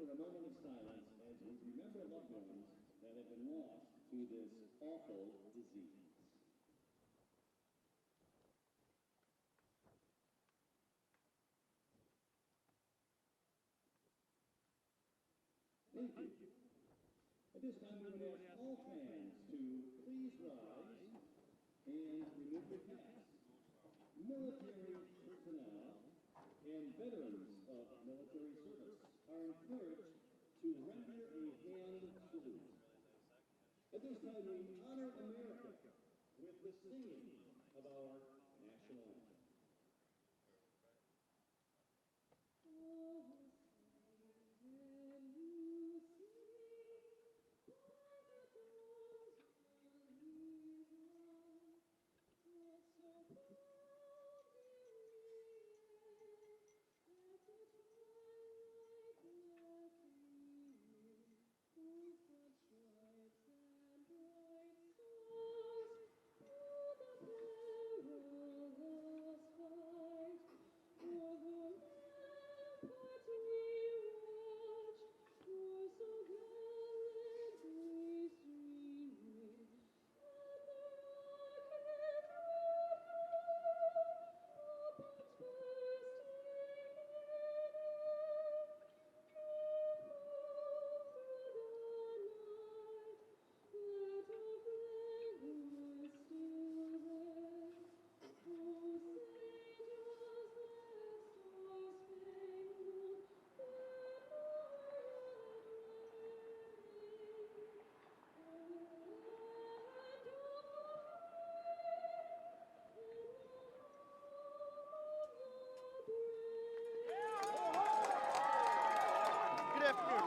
for a moment of silence as we remember loved ones that have been lost to this awful disease. Thank you. At this time, we would ask all fans to please rise and remove their caps. Military personnel and veterans of military service are encouraged to render a hand salute. At this time, we honor America with the singing of our national anthem.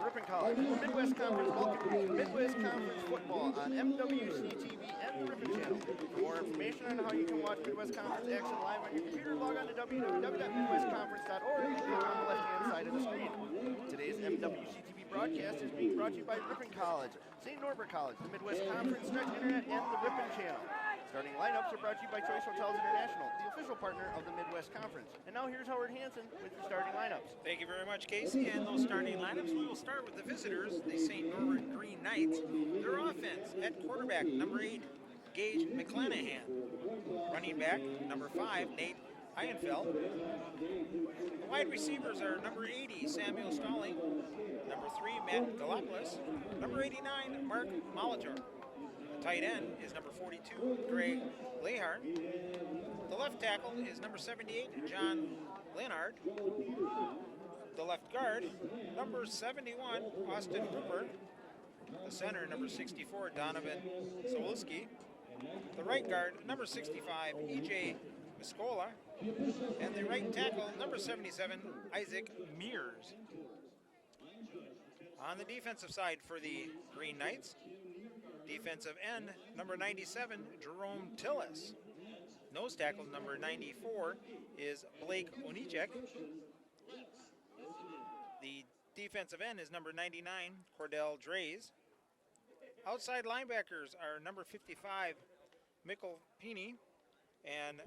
Ripon College, Midwest Conference welcome to Midwest Conference football on MWC TV and the Ripon channel. For more information on how you can watch Midwest Conference action live on your computer, log on to www.midwestconference.org and click on the left-hand side of the screen. Today's MWC TV broadcast is being brought to you by Ripon College, St. Norbert College, the Midwest Conference Stretch Internet, and the Ripon channel. Starting lineups are brought to you by Choice Hotels International, the official partner of the Midwest Conference. And now here's Howard Hansen with your starting lineups. Thank you very much, Casey. And those starting lineups, we will start with the visitors, the St. Norbert Green Knights. Their offense at quarterback, number 8, Gage McClanahan. Running back, number 5, Nate Ienfeld. The wide receivers are number 80, Samuel Stalling. Number 3, Matt Galopoulos. Number 89, Mark Molitor. The tight end is number 42, Greg Lehart. The left tackle is number 78, John Leonard. The left guard, number 71, Austin Cooper. The center, number 64, Donovan Sawulski. The right guard, number 65, E.J. Miscola. And the right tackle, number 77, Isaac Mears. On the defensive side for the Green Knights, defensive end, number 97, Jerome Tillis. Nose tackle, number 94, is Blake Onichek. The defensive end is number 99, Cordell Drays. Outside linebackers are number 55, Mikkel Pini, and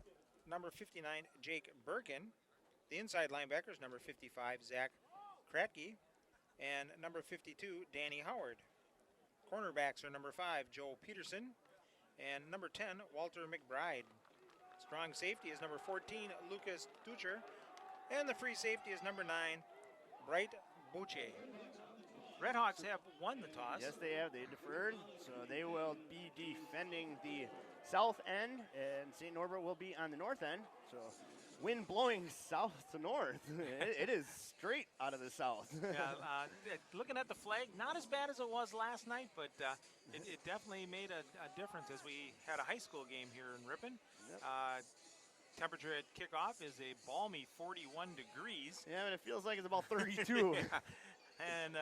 number 59, Jake Birkin. The inside linebackers, number 55, Zach Kratke, and number 52, Danny Howard. Cornerbacks are number 5, Joe Peterson, and number 10, Walter McBride. Strong safety is number 14, Lucas Ducher, and the free safety is number 9, Bright Boucher. Redhawks have won the toss. Yes, they have. They deferred, so they will be defending the south end, and St. Norbert will be on the north end. So wind blowing south to north. It is straight out of the south. Yeah, looking at the flag, not as bad as it was last night, but it definitely made a difference as we had a high school game here in Ripon. Yep. Temperature at kickoff is a balmy 41 degrees. Yeah, and it feels like it's about 32. Yeah. And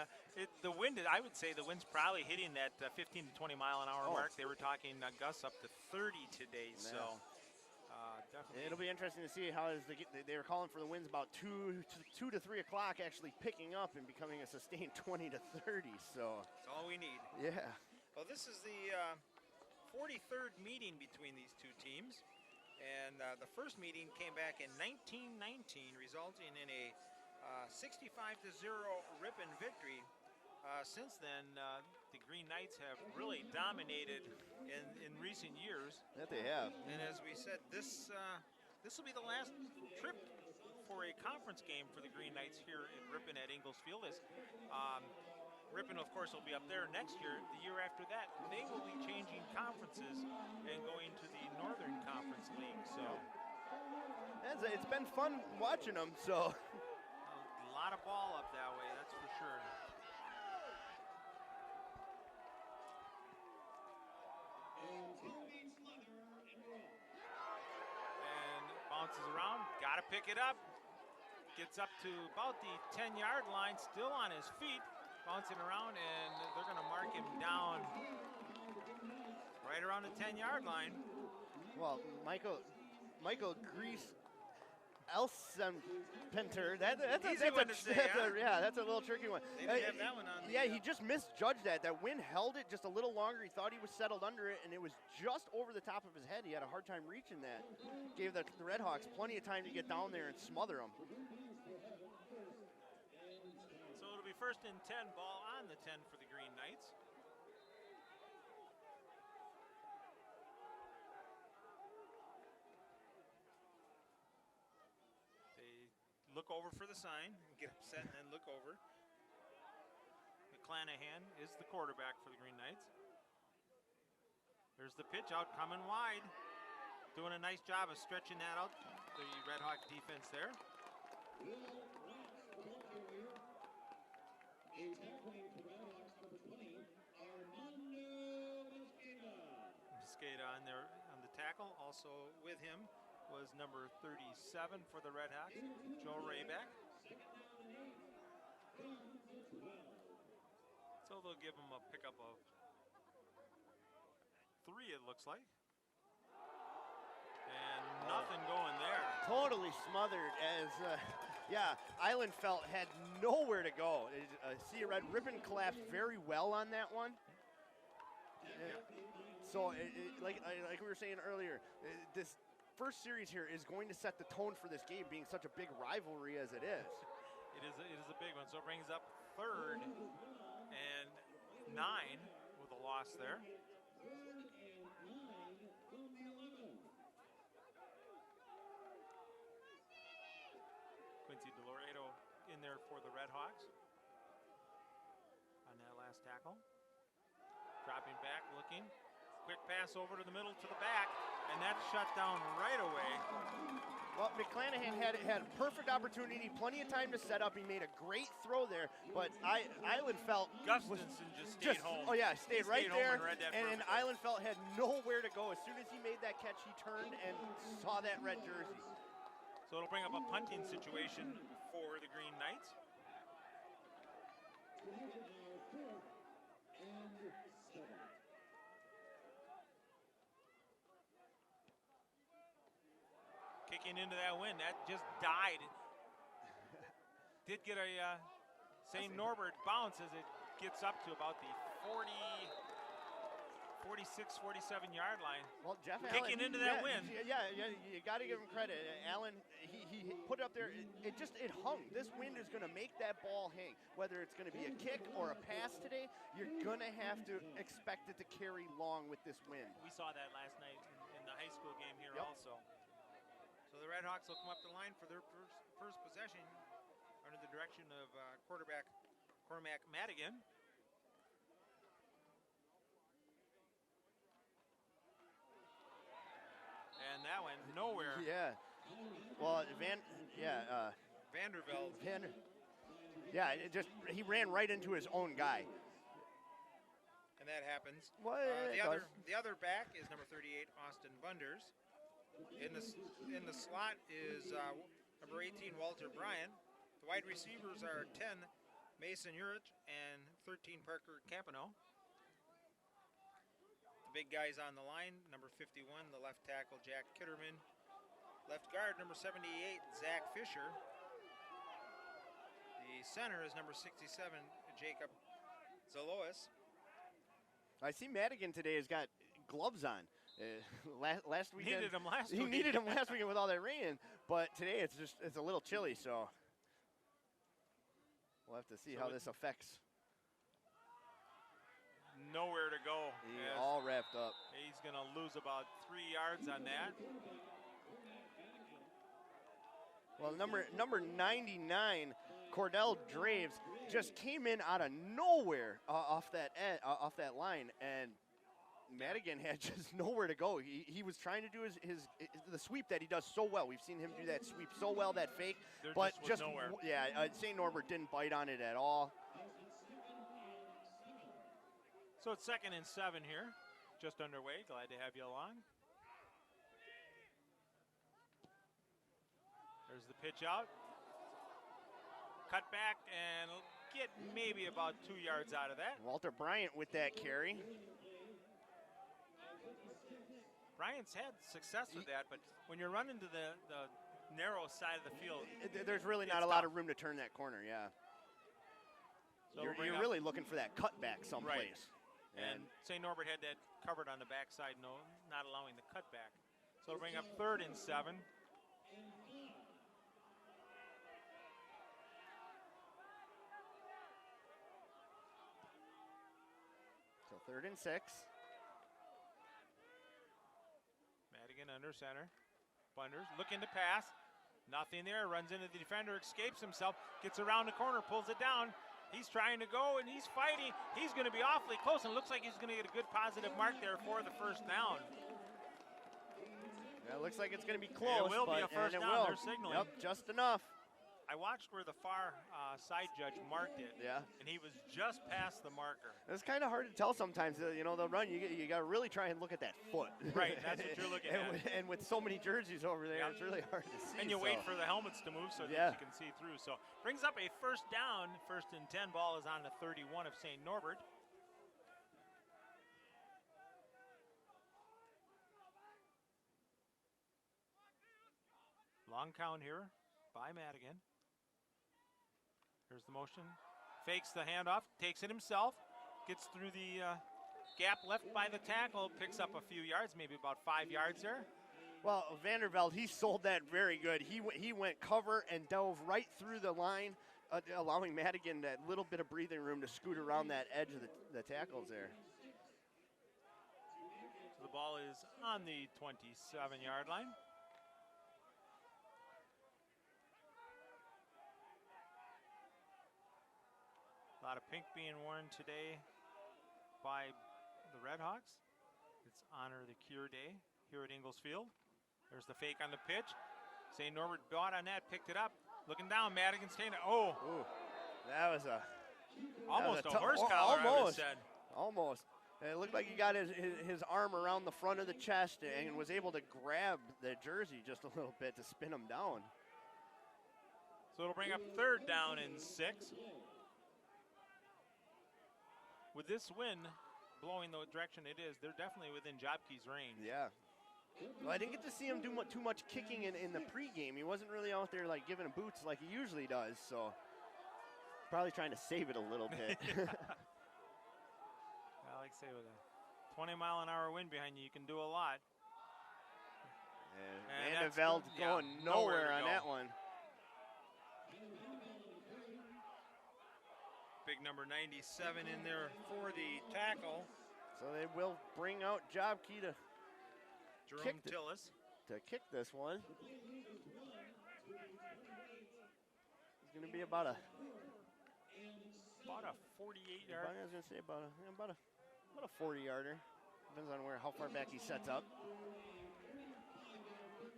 the wind, I would say the wind's probably hitting that 15 to 20 mile an hour mark. They were talking gusts up to 30 today, so definitely. It'll be interesting to see how they were calling for the winds about 2 to 3 o'clock actually picking up and becoming a sustained 20 to 30. So that's all we need. Yeah. Well, this is the 43rd meeting between these two teams. And the first meeting came back in 1919, resulting in a 65-0 Ripon victory. Since then, the Green Knights have really dominated in recent years. That they have. And as we said, this will be the last trip for a conference game for the Green Knights here in Ripon at Ingalls Field. Ripon, of course, will be up there next year. The year after that, they will be changing conferences and going to the Northern Conference League. So It's been fun watching them. So a lot of ball up that way, that's for sure. And bounces around, got to pick it up. Gets up to about the 10-yard line, still on his feet, bouncing around, and they're going to mark him down right around the 10-yard line. Well, Michael Grease Elsenpenter. That's a little tricky one. They didn't have that one on. He just misjudged that. That wind held it just a little longer. He thought he was settled under it, and it was just over the top of his head. He had a hard time reaching that. Gave the Red Hawks plenty of time to get down there and smother them. So it'll be 1st and 10, ball on the 10 for the Green Knights. Look over for the sign, get upset and then look over. McClanahan is the quarterback for the Green Knights. There's the pitch out, coming wide. Doing a nice job of stretching that out, the Red Hawk defense there. Skate on there on the tackle. Also with him was number 37 for the Red Hawks, Joe Rayback. So they'll give him a pickup of 3, it looks like. And nothing going there. Totally smothered as, Eilenfeld had nowhere to go. See, Ripon collapsed very well on that one. So, like we were saying earlier, this first series here is going to set the tone for this game, being such a big rivalry as it is. It is a big one. So it brings up 3rd and 9 with a loss there. Quincy DeLoredo in there for the Red Hawks on that last tackle. Dropping back, looking. Quick pass over to the middle to the back, and that's shut down right away. Well, McClanahan had perfect opportunity, plenty of time to set up. He made a great throw there, but Eilenfeld Gustafson just stayed home. Oh yeah, stayed right there, and perfectly. Eilenfeld had nowhere to go. As soon as he made that catch, he turned and saw that red jersey. So it'll bring up a punting situation for the Green Knights. Kicking into that wind, that just died. Did get a St. Norbert bounce as it gets up to about the 46, 47-yard line. Well, Jeff kicking into that wind. Yeah, you got to give him credit. Allen, he put it up there. It hung. This wind is going to make that ball hang. Whether it's going to be a kick or a pass today, you're going to have to expect it to carry long with this wind. We saw that last night in the high school game here also. So the Red Hawks will come up the line for their first possession under the direction of quarterback Cormac Madigan. And that went nowhere. Yeah. Well, Vanderveld. He ran right into his own guy. And that happens. Well, the other back is number 38, Austin Bunders. In the slot is number 18, Walter Bryan. The wide receivers are 10, Mason Urich, and 13, Parker Capano. The big guys on the line, number 51, the left tackle, Jack Kitterman. Left guard, number 78, Zach Fisher. The center is number 67, Jacob Zalois. I see Madigan today has got gloves on. Last weekend, needed him last weekend with all that rain, but today it's a little chilly. So We'll have to see So how this affects. Nowhere to go. All wrapped up. He's going to lose about 3 yards on that. Well, number 99, Cordell Draves, just came in out of nowhere off that line, and Madigan had just nowhere to go. He was trying to do the sweep that he does so well. We've seen him do that sweep so well, that fake, but just nowhere. Yeah, St. Norbert didn't bite on it at all. So it's 2nd and 7 here, just underway. Glad to have you along. There's the pitch out. Cut back and get maybe about 2 yards out of that. Walter Bryant with that carry. Bryant's had success with that, but when you're running to the narrow side of the field, there's really not a lot of room to turn that corner, yeah. So you're really looking for that cutback someplace. Right. And St. Norbert had that covered on the backside, not allowing the cutback. So it'll bring up 3rd and 7. So 3rd and 6. Madigan under center. Bunders looking to pass. Nothing there. Runs into the defender, escapes himself, gets around the corner, pulls it down. He's trying to go and he's fighting. He's going to be awfully close and looks like he's going to get a good positive mark there for the 1st down. Yeah, it looks like it's going to be close. It will be a 1st down. They're signaling. Yep, just enough. I watched where the far side judge marked it. Yeah. And he was just past the marker. It's kind of hard to tell sometimes. They'll run. You got to really try and look at that foot. Right, that's what you're looking at. And with so many jerseys over there, It's really hard to see. And you wait for the helmets to move so that you can see through. So brings up a 1st down. 1st and 10. Ball is on the 31 of St. Norbert. Long count here by Madigan. Here's the motion. Fakes the handoff, takes it himself, gets through the gap left by the tackle, picks up a few yards, maybe about 5 yards there. Well, Vanderveld, he sold that very good. He went cover and dove right through the line, allowing Madigan that little bit of breathing room to scoot around that edge of the tackles there. So the ball is on the 27-yard line. A lot of pink being worn today by the Red Hawks. It's Honor the Cure Day here at Ingalls Field. There's the fake on the pitch. St. Norbert bought on that, picked it up. Looking down, Madigan staying. Ooh, that was almost a horse collar, I would have said. Almost. It looked like he got his arm around the front of the chest and was able to grab the jersey just a little bit to spin him down. So it'll bring up 3rd down and 6. With this wind blowing the direction it is, they're definitely within Jobkey's range. Yeah. Well, I didn't get to see him do too much kicking in the pregame. He wasn't really out there like giving him boots like he usually does, so probably trying to save it a little bit. I like to say with a 20-mile-an-hour wind behind you, you can do a lot. And Vanderveld going nowhere on that one. Big number 97 in there for the tackle. So they will bring out Jobkey to Jerome Tillis to kick this one. It's going to be about a 48-yard. I was going to say about a 40-yarder. Depends on how far back he sets up.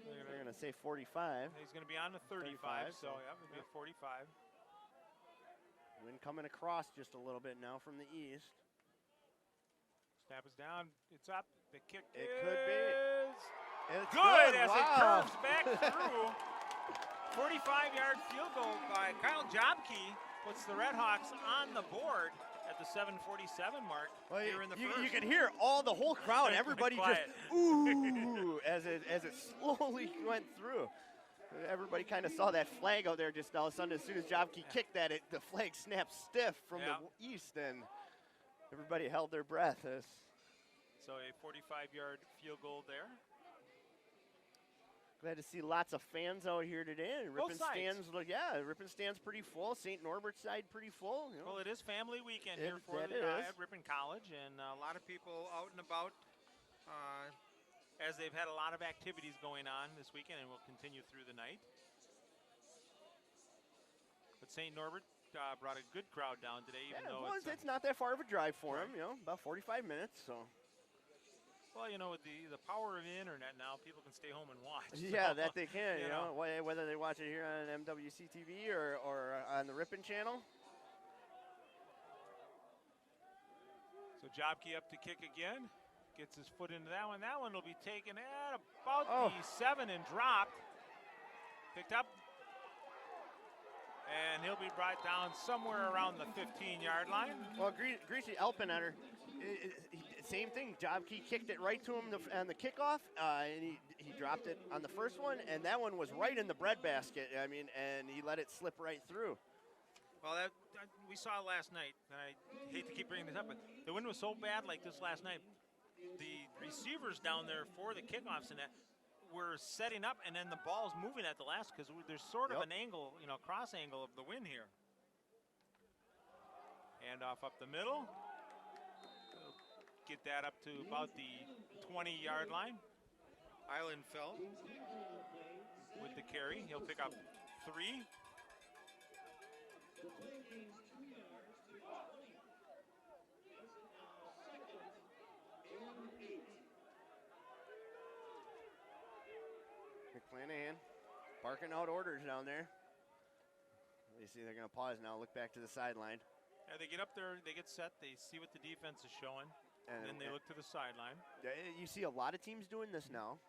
They're going to say 45. He's going to be on the 35, so yeah, it'll be a 45. Wind coming across just a little bit now from the east. Snap is down. It's up. The kick could be. It's good as it curves back through. 45-yard field goal by Kyle Jobkey puts the Red Hawks on the board at the 7:47 mark here in the first. You can hear the whole crowd, everybody just ooh as it slowly went through. Everybody kind of saw that flag out there just all of a sudden. As soon as Jobkey kicked that, the flag snapped stiff from the east, and everybody held their breath. So a 45-yard field goal there. Glad to see lots of fans out here today. Both Ripon sides. stands, Ripon stands pretty full. St. Norbert's side pretty full. You know. Well, it is family weekend It- here for that the, is. at Ripon College, and a lot of people out and about as they've had a lot of activities going on this weekend and will continue through the night. But St. Norbert brought a good crowd down today, even though it's not that far of a drive for Right. them, you know, about 45 minutes, so. well, you know, with the power of the internet now, people can stay home and watch. Yeah, so, that they can, you you know, whether they watch it here on MWC TV or on the Ripon channel. So Jobkey up to kick again. Gets his foot into that one. That one will be taken at about the 7 and dropped. Picked up. And he'll be brought down somewhere around the 15-yard line. Well, Greasy Elpenetter, same thing. Jobkey kicked it right to him on the kickoff, and he dropped it on the first one, and that one was right in the breadbasket. I mean, and he let it slip right through. Well, that we saw last night, and I hate to keep bringing this up, but the wind was so bad like this last night. The receivers down there for the kickoffs and that were setting up, and then the ball's moving at the last because there's sort of an angle, you know, cross angle of the wind here. Handoff up the middle. Get that up to about the 20-yard line. Eilenfeld with the carry. He'll pick up 3. McClanahan barking out orders down there. You see they're going to pause now, look back to the sideline. Yeah, they get up there, they get set, they see what the defense is showing, and then they look to the sideline. You see a lot of teams doing this now.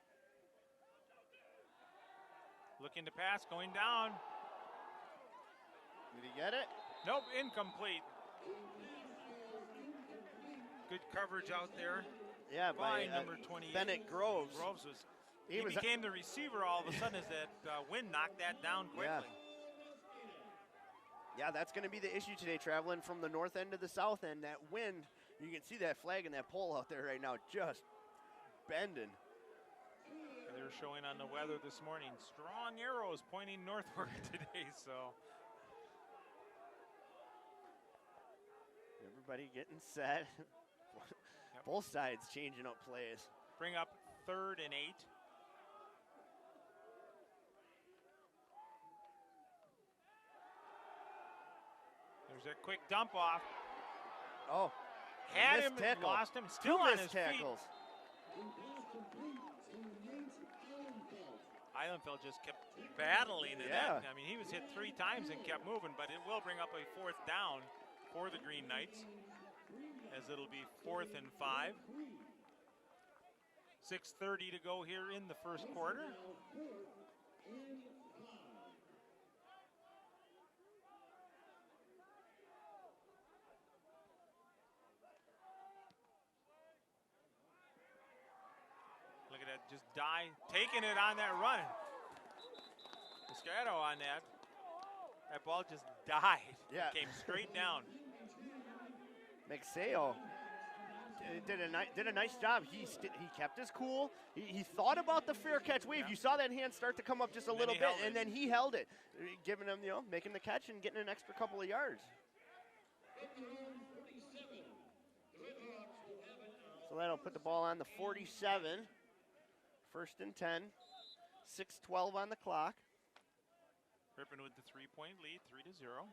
Looking to pass, going down. Did he get it? Nope, incomplete. Good coverage out there. Yeah, by number 28. Bennett Groves. Groves he became the receiver all of a sudden as that wind knocked that down quickly. Yeah, that's going to be the issue today, traveling from the north end to the south end. That wind, you can see that flag and that pole out there right now just bending. They were showing on the weather this morning, strong arrows pointing northward today, so. Everybody getting set. Both sides changing up plays. Bring up 3rd and 8. There's a quick dump off. Oh, had him, tackle. Lost him, still on his tackles. feet. Eilenfeld just kept battling in that. I mean, he was hit 3 times and kept moving, but it will bring up a 4th down for the Green Knights, as it'll be 4th and 5. 6:30 to go here in the first quarter. Look at that, just taking it on that run. Moscato on that. That ball just died. Yeah. Came straight down. McSayo did a nice job. He kept his cool. He thought about the fair catch wave. You saw that hand start to come up just a little bit, and then he held it, giving him, making the catch and getting an extra couple of yards. So that'll put the ball on the 47. 1st and 10. 6:12 on the clock. Ripon with the 3-point lead, 3-0.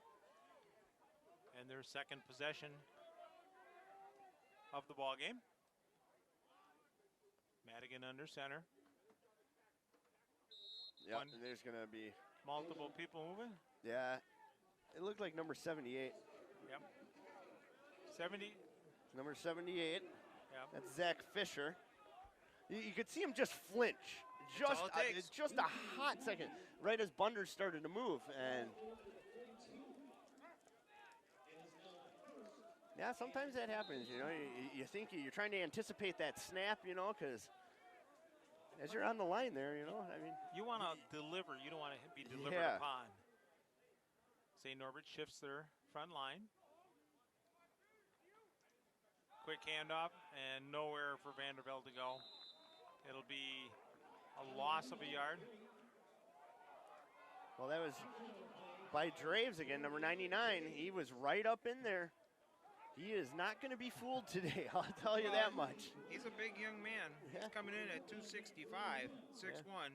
And their second possession of the ball game. Madigan under center. Yeah, there's going to be multiple people moving. Yeah, it looked like number 78. Yep. 70. Number 78. Yep. That's Zach Fisher. You could see him just flinch. Just a hot second, right as Bunder started to move. And yeah, sometimes that happens, you think you're trying to anticipate that snap, because as you're on the line there, I mean. You want to deliver, you don't want to be delivered upon. St. Norbert shifts their front line. Quick handoff and nowhere for Vanderbilt to go. It'll be a loss of a yard. Well, that was by Draves again, number 99. He was right up in there. He is not going to be fooled today, I'll tell you that much. He's a big young man. Yeah. He's coming in at 265, 6'1".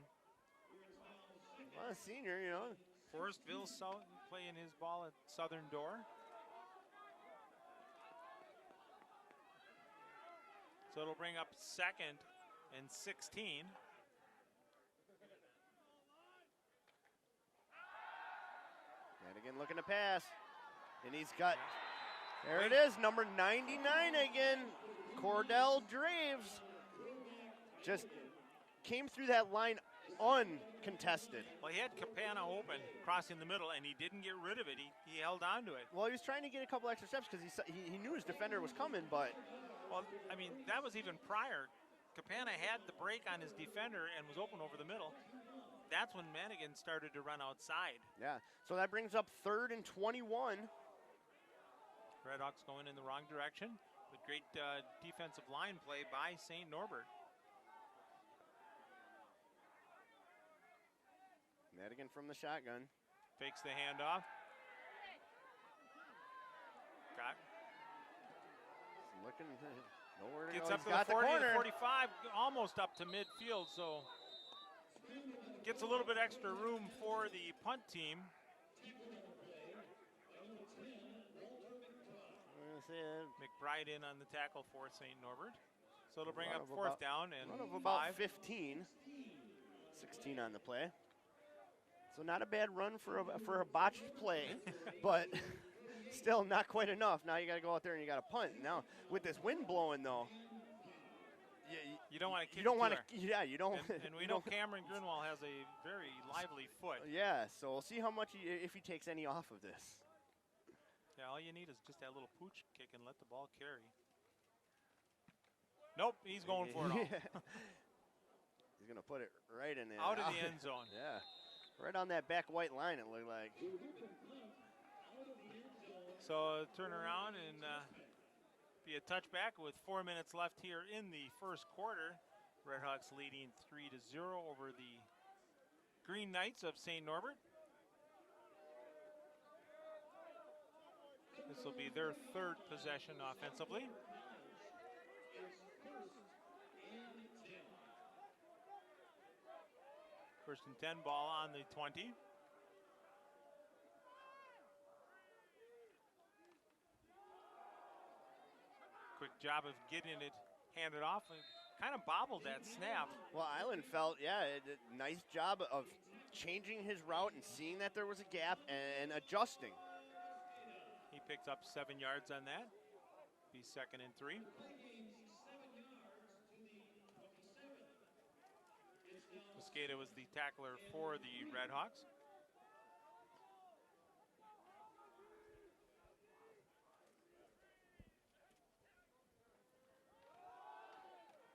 Well, a senior, you know. Forestville playing his ball at Southern Door. So it'll bring up 2nd and 16. And again, looking to pass. And he's got, there it is, number 99 again, Cordell Draves. Just came through that line uncontested. Well, he had Capana open, crossing the middle, and he didn't get rid of it. He held on to it. Well, he was trying to get a couple extra steps because he knew his defender was coming, but. Well, I mean, that was even prior. Capana had the break on his defender and was open over the middle. That's when Manigan started to run outside. Yeah, so that brings up 3rd and 21. Redhawks going in the wrong direction, but great defensive line play by St. Norbert. Madigan from the shotgun. Fakes the handoff. Got. Looking nowhere to Gets go. up He's to got the 40, corner. 45, almost up to midfield, so gets a little bit extra room for the punt team. McBride in on the tackle for St. Norbert. So it'll bring up 4th down and about 5. 15. 16 on the play. So not a bad run for a botched play, but still not quite enough. Now you got to go out there and you got to punt. Now with this wind blowing though, you don't want to kick. You don't want to. Yeah, you don't. And we know Cameron Grunwald has a very lively foot. Yeah, so we'll see how much if he takes any off of this. Yeah, all you need is just that little pooch kick and let the ball carry. Nope, he's going for it all. He's going to put it right in there. Out of the end zone. Yeah, right on that back white line it looked like. So turn around and be a touchback with 4 minutes left here in the first quarter. Redhawks leading 3-0 over the Green Knights of St. Norbert. This will be their 3rd possession offensively. First and 10, ball on the 20. Quick job of getting it handed off. Kind of bobbled that snap. Well, Island felt, nice job of changing his route and seeing that there was a gap and adjusting. He picked up 7 yards on that. Be 2nd and 3. Mosqueda was the tackler for the Redhawks.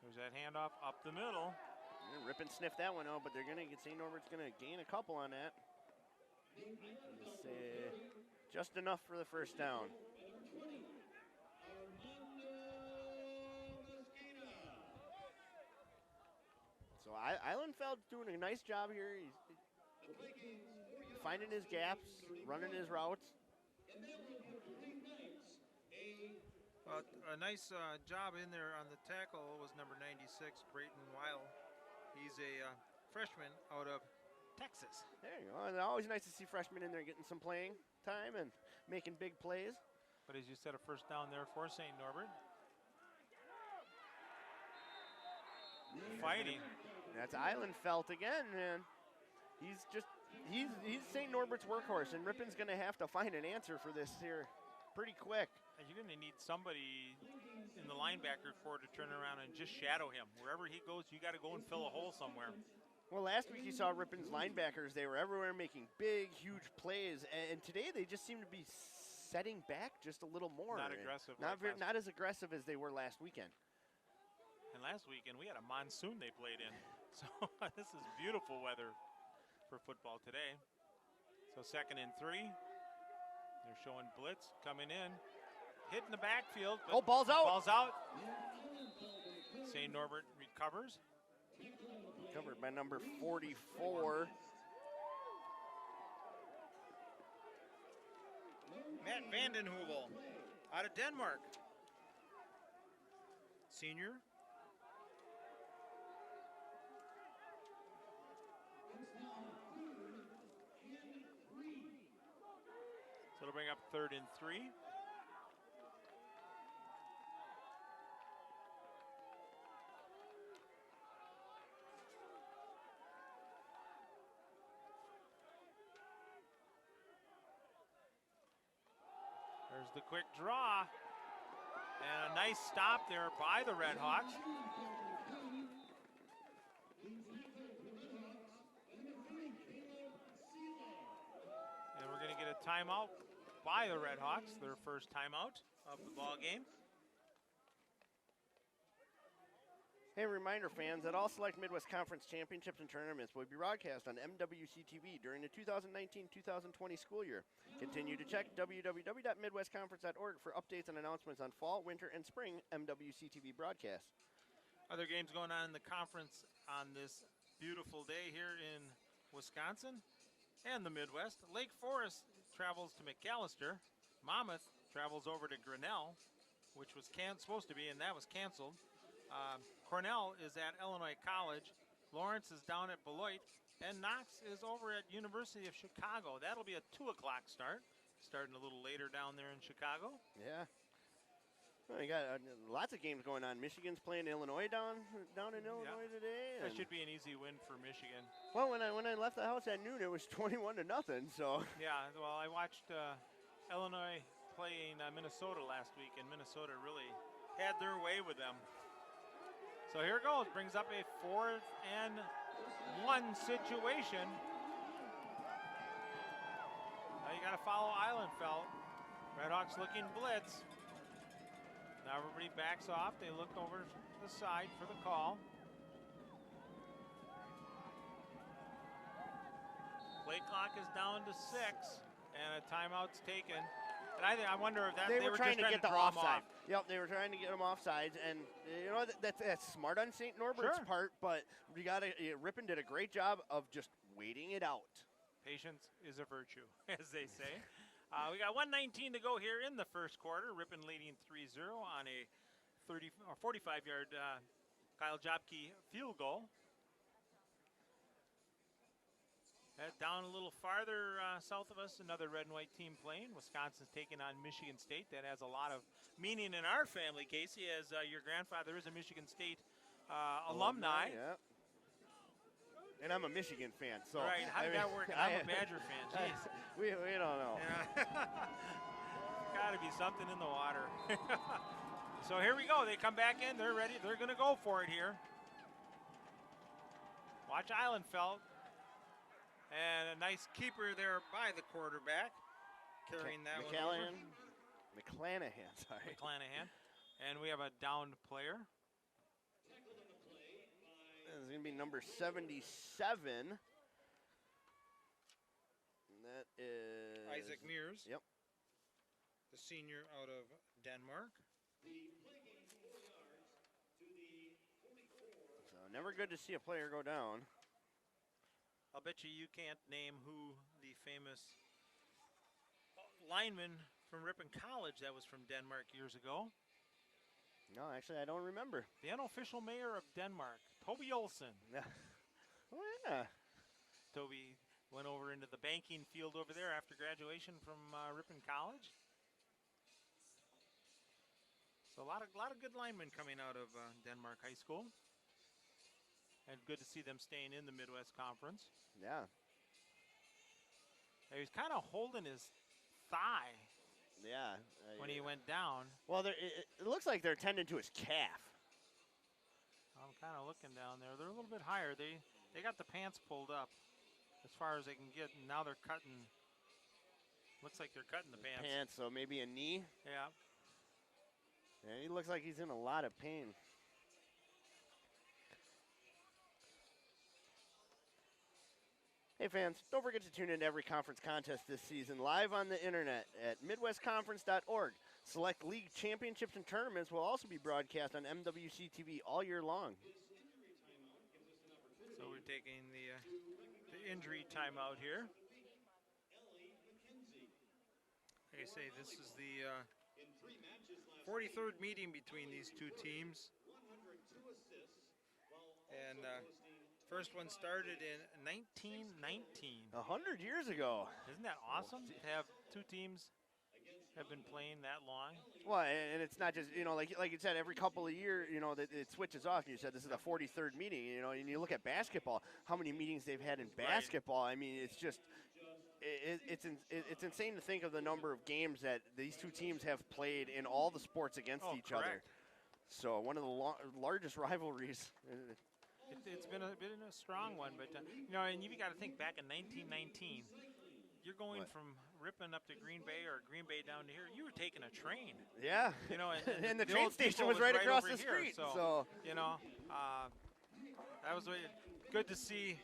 There's that handoff up the middle. Yeah, Ripon sniffed that one out, but they're going to get St. Norbert's going to gain a couple on that. Just enough for the first down. So Eilenfeld's doing a nice job here. He's finding his gaps, running his routes. A nice job in there on the tackle was number 96, Brayton Weil. He's a freshman out of Texas. There you go. It's always nice to see freshmen in there getting some playing time and making big plays. But as you said, a first down there for St. Norbert. Fighting. That's Eilenfeld again, man. He's St. Norbert's workhorse, and Ripon's going to have to find an answer for this here pretty quick. You're going to need somebody in the linebacker core to turn around and just shadow him. Wherever he goes, you got to go and fill a hole somewhere. Well, last week you saw Ripon's linebackers. They were everywhere making big, huge plays, and today they just seem to be setting back just a little more. Not aggressive. Not as aggressive as they were last weekend. And last weekend we had a monsoon they played in. So this is beautiful weather for football today. So 2nd and 3. They're showing blitz coming in. Hitting the backfield. Ball's out. Ball's out. St. Norbert recovers. Covered by number 44. Matt Vandenhoevel out of Denmark. Senior. So it'll bring up 3rd and 3. There's the quick draw. And a nice stop there by the Red Hawks. And we're going to get a timeout by the Red Hawks, their first timeout of the ball game. Hey, reminder fans that all select Midwest Conference championships and tournaments will be broadcast on MWC TV during the 2019-2020 school year. Continue to check www.midwestconference.org for updates and announcements on fall, winter, and spring MWC TV broadcasts. Other games going on in the conference on this beautiful day here in Wisconsin and the Midwest. Lake Forest travels to McAllister. Monmouth travels over to Grinnell, which was supposed to be, and that was canceled. Cornell is at Illinois College. Lawrence is down at Beloit. And Knox is over at University of Chicago. That'll be a 2 o'clock start, starting a little later down there in Chicago. Yeah. Well, you got lots of games going on. Michigan's playing Illinois down in Illinois today. That should be an easy win for Michigan. Well, when I left the house at noon, it was 21-0. So. Yeah. Well, I watched Illinois playing Minnesota last week, and Minnesota really had their way with them. So here it goes. Brings up a 4th and 1 situation. Now you got to follow Eilenfeld. Redhawks looking blitz. Now everybody backs off. They look over to the side for the call. Play clock is down to 6, and a timeout's taken. And I wonder if they were trying just to get the draw 'em offside. off. Yep, they were trying to get them offsides, and you know that's smart on St. Norbert's Sure. part. But Ripon did a great job of just waiting it out. Patience is a virtue, as they say. We got 1:19 to go here in the first quarter. Ripon leading 3-0 on a 45-yard Kyle Jobke field goal. Down a little farther south of us, another red and white team playing. Wisconsin's taking on Michigan State. That has a lot of meaning in our family, Casey, as your grandfather is a Michigan State alumni. Yeah. And I'm a Michigan fan, so. Right, how did that work? And I'm a Badger fan, jeez. We don't know. Got to be something in the water. So here we go. They come back in. They're ready. They're going to go for it here. Watch Eilenfeld. And a nice keeper there by the quarterback, carrying that one over. McClanahan, sorry. McClanahan. And we have a downed player. This is going to be number 77. And that is... Isaac Mears. Yep. The senior out of Denmark. So never good to see a player go down. I'll bet you can't name who the famous lineman from Ripon College that was from Denmark years ago. No, actually, I don't remember. The unofficial mayor of Denmark, Toby Olsen. Oh, yeah. Toby went over into the banking field over there after graduation from Ripon College. So a lot of good linemen coming out of Denmark High School. And good to see them staying in the Midwest Conference. Yeah. He was kind of holding his thigh. Yeah. When he went down. Well, it looks like they're tending to his calf. I'm kind of looking down there. They're a little bit higher. They got the pants pulled up as far as they can get. And now they're cutting. Looks like they're cutting the pants. So maybe a knee. Yeah. Yeah, he looks like he's in a lot of pain. Hey fans, don't forget to tune in to every conference contest this season live on the internet at midwestconference.org. Select league championships and tournaments will also be broadcast on MWC TV all year long. taking the injury timeout here. Like I say, this is the 43rd meeting between these two teams. And first one started in 1919. 100 years ago. Isn't that awesome to have two teams have been playing that long? Well, and it's not just, like you said, every couple of years, that it switches off. You said this is the 43rd meeting, and you look at basketball, how many meetings they've had in basketball. I mean, it's just, it's insane to think of the number of games that these two teams have played in all the sports against each other. So one of the largest rivalries. It's been a strong one, but and you've got to think back in 1919. You're going from Ripon up to Green Bay or Green Bay down to here. You were taking a train. Yeah. And the train station was right across the street. So that was good to see.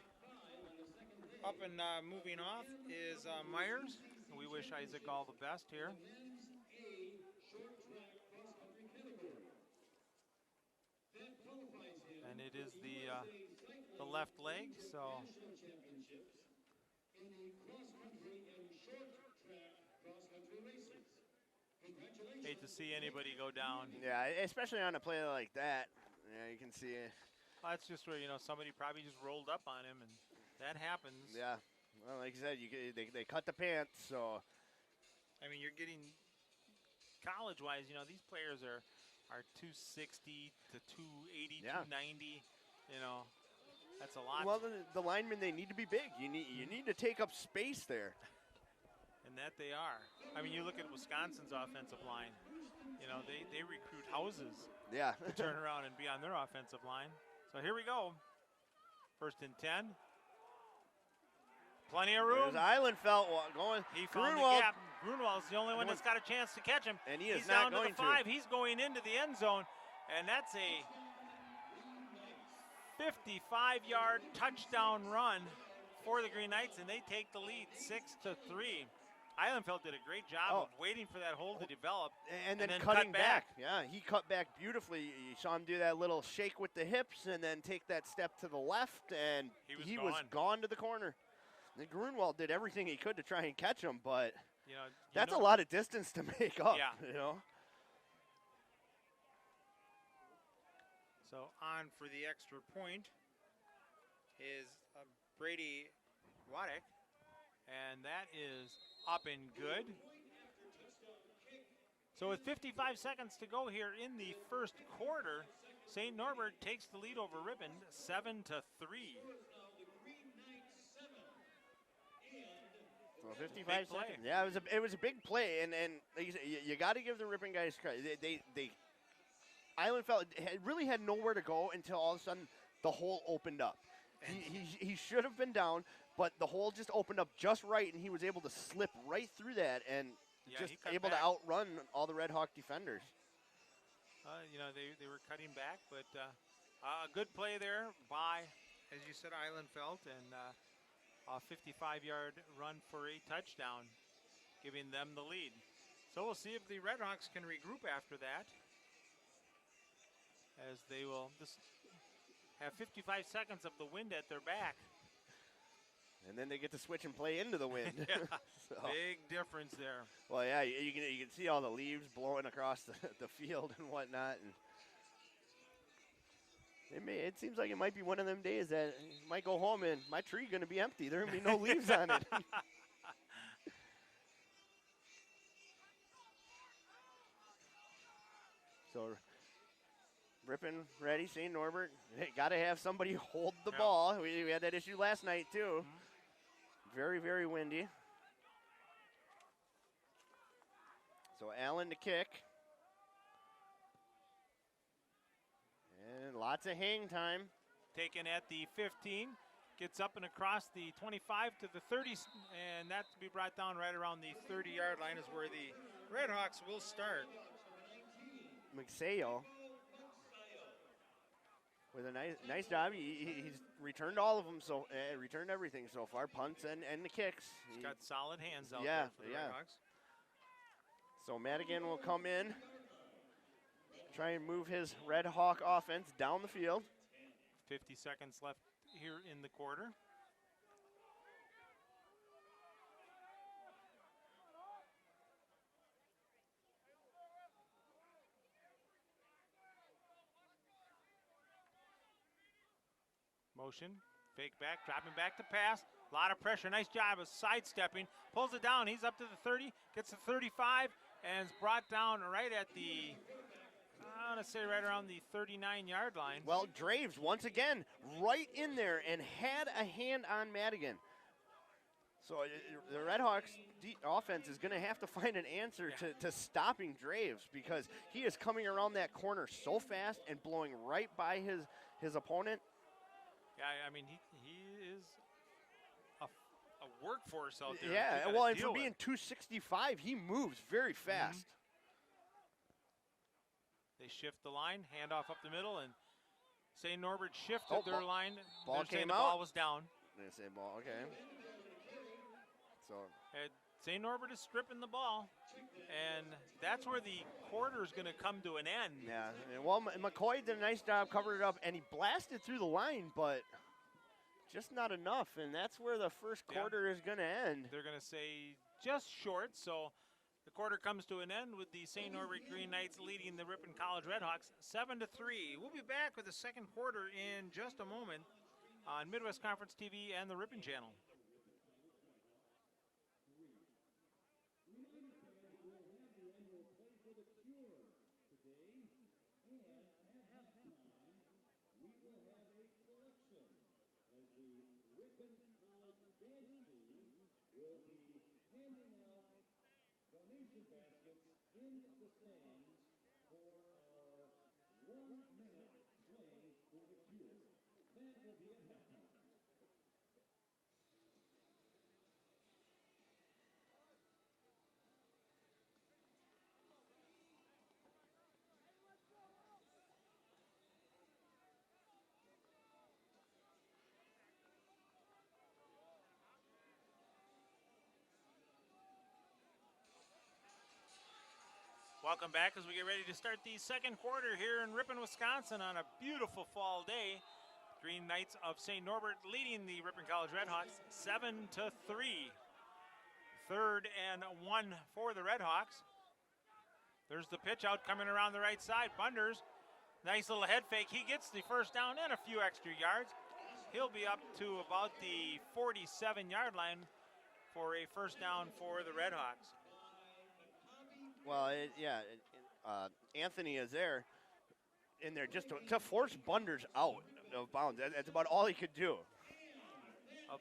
Up and moving off is Myers. We wish Isaac all the best here. And it is the left leg, so. Hate to see anybody go down. Yeah, especially on a play like that. Yeah, you can see it. Well, that's just where, somebody probably just rolled up on him, and that happens. Yeah. Well, like I said, they cut the pants, so. I mean, you're getting college-wise, these players are 260 to 280, 290, that's a lot. Well, the linemen, they need to be big. You need to take up space there. And that they are. I mean, you look at Wisconsin's offensive line. They recruit houses. Yeah. To turn around and be on their offensive line. So here we go. First and 10. Plenty of room. There's Eilenfeld going. He found the gap. Grunwald's the only one that's got a chance to catch him. And he's down not to the 5. He's going into the end zone. And that's a 55-yard touchdown run for the Green Knights, and they take the lead 6-3. Eilenfeld did a great job of waiting for that hole to develop. And then cutting back. Yeah, he cut back beautifully. You saw him do that little shake with the hips and then take that step to the left, and he was gone to the corner. And Grunwald did everything he could to try and catch him, but that's a lot of distance to make up. Yeah. So on for the extra point is Brady Waddick, and that is up and good. So with 55 seconds to go here in the first quarter, St. Norbert takes the lead over Ripon 7-3. Well, 55 seconds. Yeah, it was a big play, and like you said, you got to give the Ripon guys credit. Eilenfeld really had nowhere to go until all of a sudden the hole opened up. He should have been down, but the hole just opened up just right, and he was able to slip right through that and just able to outrun all the Red Hawk defenders. They were cutting back, but a good play there by, as you said, Eilenfeld, and a 55-yard run for a touchdown, giving them the lead. So we'll see if the Red Hawks can regroup after that, as they will just have 55 seconds of the wind at their back. And then they get to switch and play into the wind. So. Big difference there. Well, yeah, you can see all the leaves blowing across the field and whatnot. And it seems like it might be one of them days that you might go home and my tree going to be empty. There going to be no leaves on it. So Ripon ready, St. Norbert. Got to have somebody hold the ball. We had that issue last night, too. Very, very windy. So Allen to kick. And lots of hang time. Taken at the 15. Gets up and across the 25 to the 30. And that's to be brought down right around the 30-yard line is where the Red Hawks will start. McSayo with a nice job. He's returned all of them, so returned everything so far, punts and the kicks. He's got solid hands out there for the Red Hawks. So Madigan will come in, try and move his Red Hawk offense down the field. 50 seconds left here in the quarter. Motion, fake back, dropping back to pass. A lot of pressure, nice job of sidestepping. Pulls it down, he's up to the 30, gets to 35, and is brought down right at the, I want to say right around the 39-yard line. Well, Draves, once again, right in there and had a hand on Madigan. So the Redhawks offense is going to have to find an answer to stopping Draves, because he is coming around that corner so fast and blowing right by his opponent. Yeah, I mean, he is a workforce out there. Yeah, well, and for being 265, he moves very fast. They shift the line, handoff up the middle, and St. Norbert shifted their line. Ball came the out. ball was down. They say ball, okay. So St. Norbert is stripping the ball, and that's where the quarter is going to come to an end. yeah, well, McCoy did a nice job, covered it up, and he blasted through the line, but just not enough, and that's where the first quarter is going to end. They're going to say just short, so the quarter comes to an end with the St. Norbert Green Knights leading the Ripon College Redhawks 7-3. We'll be back with the second quarter in just a moment on Midwest Conference TV and the Ripon channel. In the stands for our 1-minute playing for the cure. That will be at halftime. Welcome back as we get ready to start the second quarter here in Ripon, Wisconsin on a beautiful fall day. Green Knights of St. Norbert leading the Ripon College Redhawks 7-3. 3rd and 1 for the Redhawks. There's the pitch out coming around the right side. Bunders, nice little head fake. He gets the first down and a few extra yards. He'll be up to about the 47-yard line for a first down for the Redhawks. Well, Anthony is there in there just to force Bunders out of bounds. That's about all he could do.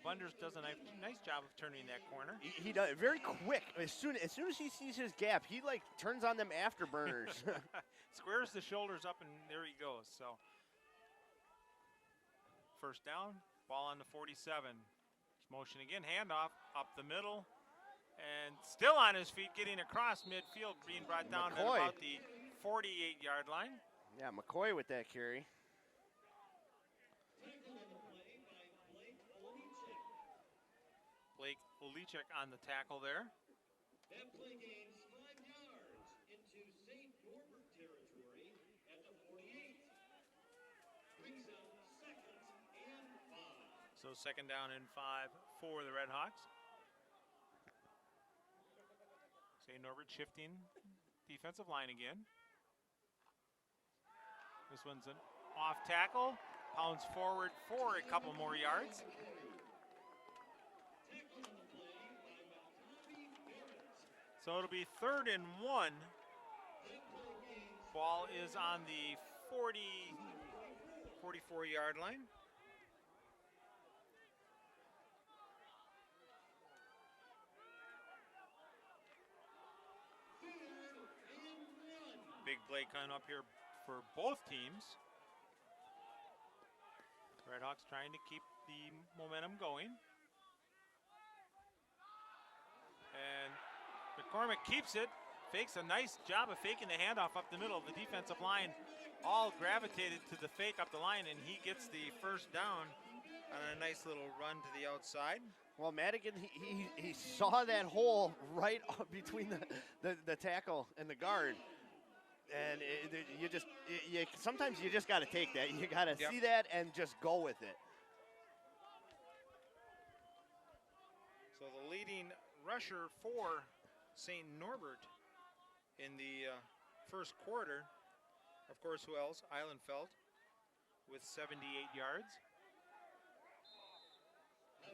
Bunders does a nice job of turning that corner. He does very quick. As soon as he sees his gap, he like turns on them afterburners. Squares the shoulders up, and there he goes. So first down, ball on the 47. Motion again, handoff up the middle. And still on his feet, getting across midfield, being brought down at about the 48-yard line. Yeah, McCoy with that carry. Blake Olichek on the tackle there. That play gains 5 yards into St. Norbert territory at the 48. Brings up 2nd and 5. So 2nd down and 5 for the Redhawks. St. Norbert shifting defensive line again. This one's an off tackle, pounds forward for a couple more yards. So it'll be 3rd and 1. Ball is on the 44-yard line. Big play coming up here for both teams. Redhawks trying to keep the momentum going. And McCormick keeps it, fakes a nice job of faking the handoff up the middle. The defensive line all gravitated to the fake up the line, and he gets the first down on a nice little run to the outside. Well, Madigan, he saw that hole right between the tackle and the guard. And sometimes you just got to take that. You got to see that and just go with it. leading rusher for St. Norbert in the first quarter. Of course, who else? Eilenfeld with 78 yards.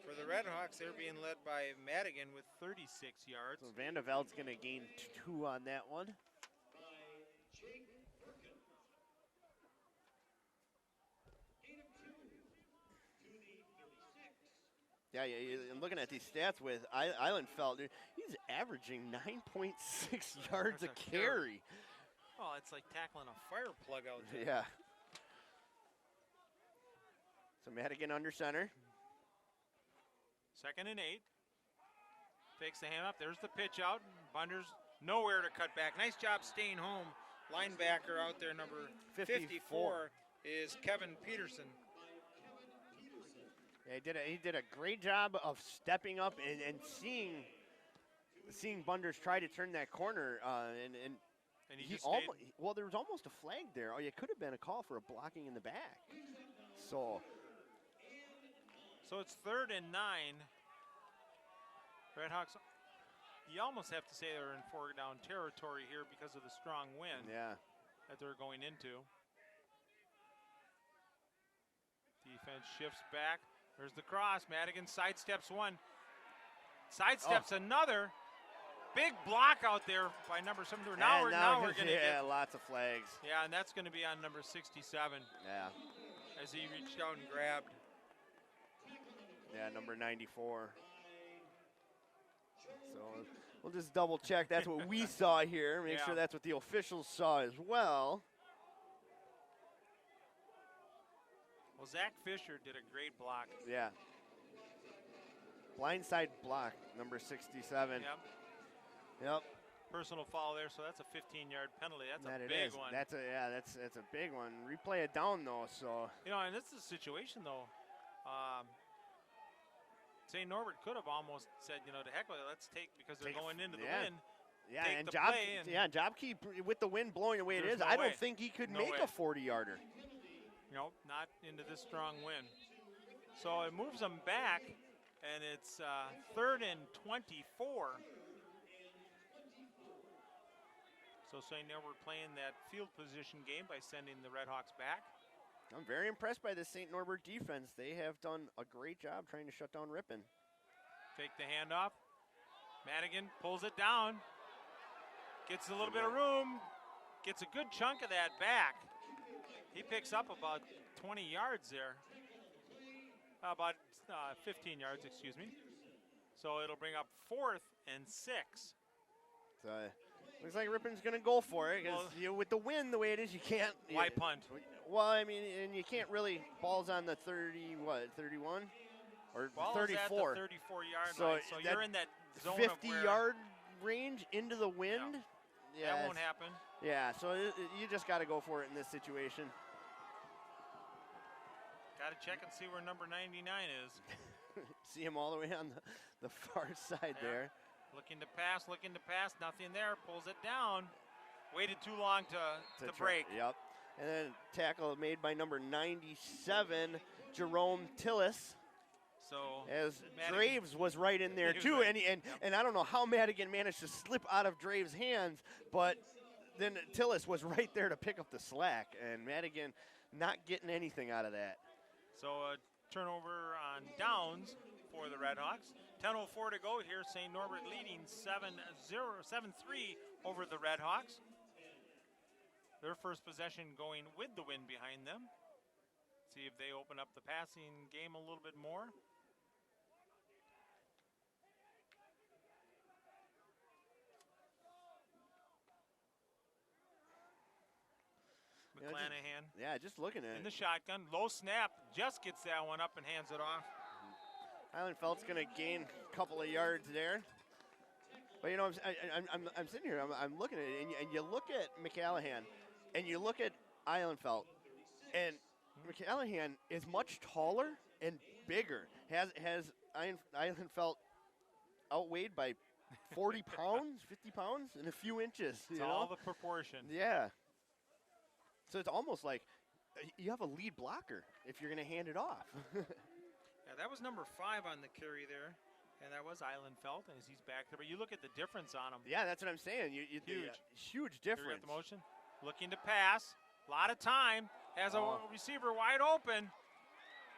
For the Redhawks, they're being led by Madigan with 36 yards. So Vanderveld's going to gain 2 on that one. Yeah, I'm looking at these stats with Eilenfeld. He's averaging 9.6 yards a carry. Oh, it's like tackling a fire plug out there. Yeah. So Madigan under center. 2nd and 8. Fakes the hand up. There's the pitch out. Bunder's nowhere to cut back. Nice job staying home. Linebacker out there, number 54 is Kevin Peterson. Yeah, he did a great job of stepping up and seeing Bunders try to turn that corner. And he well, there was almost a flag there. Oh, it could have been a call for a blocking in the back. So it's 3rd and 9. Redhawks, you almost have to say they're in 4-down territory here because of the strong wind that they're going into. Defense shifts back. There's the cross. Madigan sidesteps one. Sidesteps another. Big block out there by number 72. Now we're going to get lots of flags. Yeah, and that's going to be on number 67. Yeah. As he reached out and grabbed. Yeah, number 94. So we'll just double check. That's what we saw here. Make sure that's what the officials saw as well. Well, Zach Fisher did a great block. Yeah. Blindside block, number 67. Yep. Personal foul there, so that's a 15-yard penalty. That's a big one. That's a big one. Replay it down though, so. And this is a situation though. St. Norbert could have almost said, to heck with it, let's take, because they're going into the wind. Yeah, and Jobkey, with the wind blowing the way it is, I don't think he could make a 40-yarder. Nope, not into this strong wind. So it moves them back, and it's 3rd and 24. So St. Norbert playing that field position game by sending the Redhawks back. I'm very impressed by this St. Norbert defense. They have done a great job trying to shut down Ripon. Fake the handoff. Madigan pulls it down. Gets a little bit of room. Gets a good chunk of that back. He picks up about 20 yards there. About 15 yards, excuse me. So it'll bring up 4th and 6. So looks like Ripon's going to go for it because with the wind the way it is, you can't. Why punt? Well, I mean, and you can't really. Ball's on the 31 or ball's 34. At the 34-yard line. So you're in that zone 50-yard range into the wind. Yeah, that won't happen. Yeah, so you just got to go for it in this situation. Got to check and see where number 99 is. See him all the way on the far side there. Looking to pass, nothing there. Pulls it down. Waited too long to break. Yep. And then tackle made by number 97, Jerome Tillis. So as Draves was right in there too, and I don't know how Madigan managed to slip out of Draves' hands, but then Tillis was right there to pick up the slack, and Madigan not getting anything out of that. So a turnover on downs for the Redhawks. 10:04 to go here. St. Norbert leading 7-3 over the Redhawks. Their first possession going with the wind behind them. See if they open up the passing game a little bit more. McClanahan. Yeah, just looking at it. In the shotgun, low snap, just gets that one up and hands it off. Eilenfeld's going to gain a couple of yards there. But, I'm sitting here, I'm looking at it, and you look at McCallahan, and you look at Eilenfeld, and McCallahan is much taller and bigger. Has Eilenfeld outweighed by 40 pounds, 50 pounds, and a few inches. It's all the proportion. Yeah. So it's almost like you have a lead blocker if you're going to hand it off. Yeah, that was number 5 on the carry there. And that was Eilenfeld as he's back there. But you look at the difference on him. Yeah, that's what I'm saying. Huge Here we got difference. the motion. Looking to pass. A lot of time. Has a receiver wide open.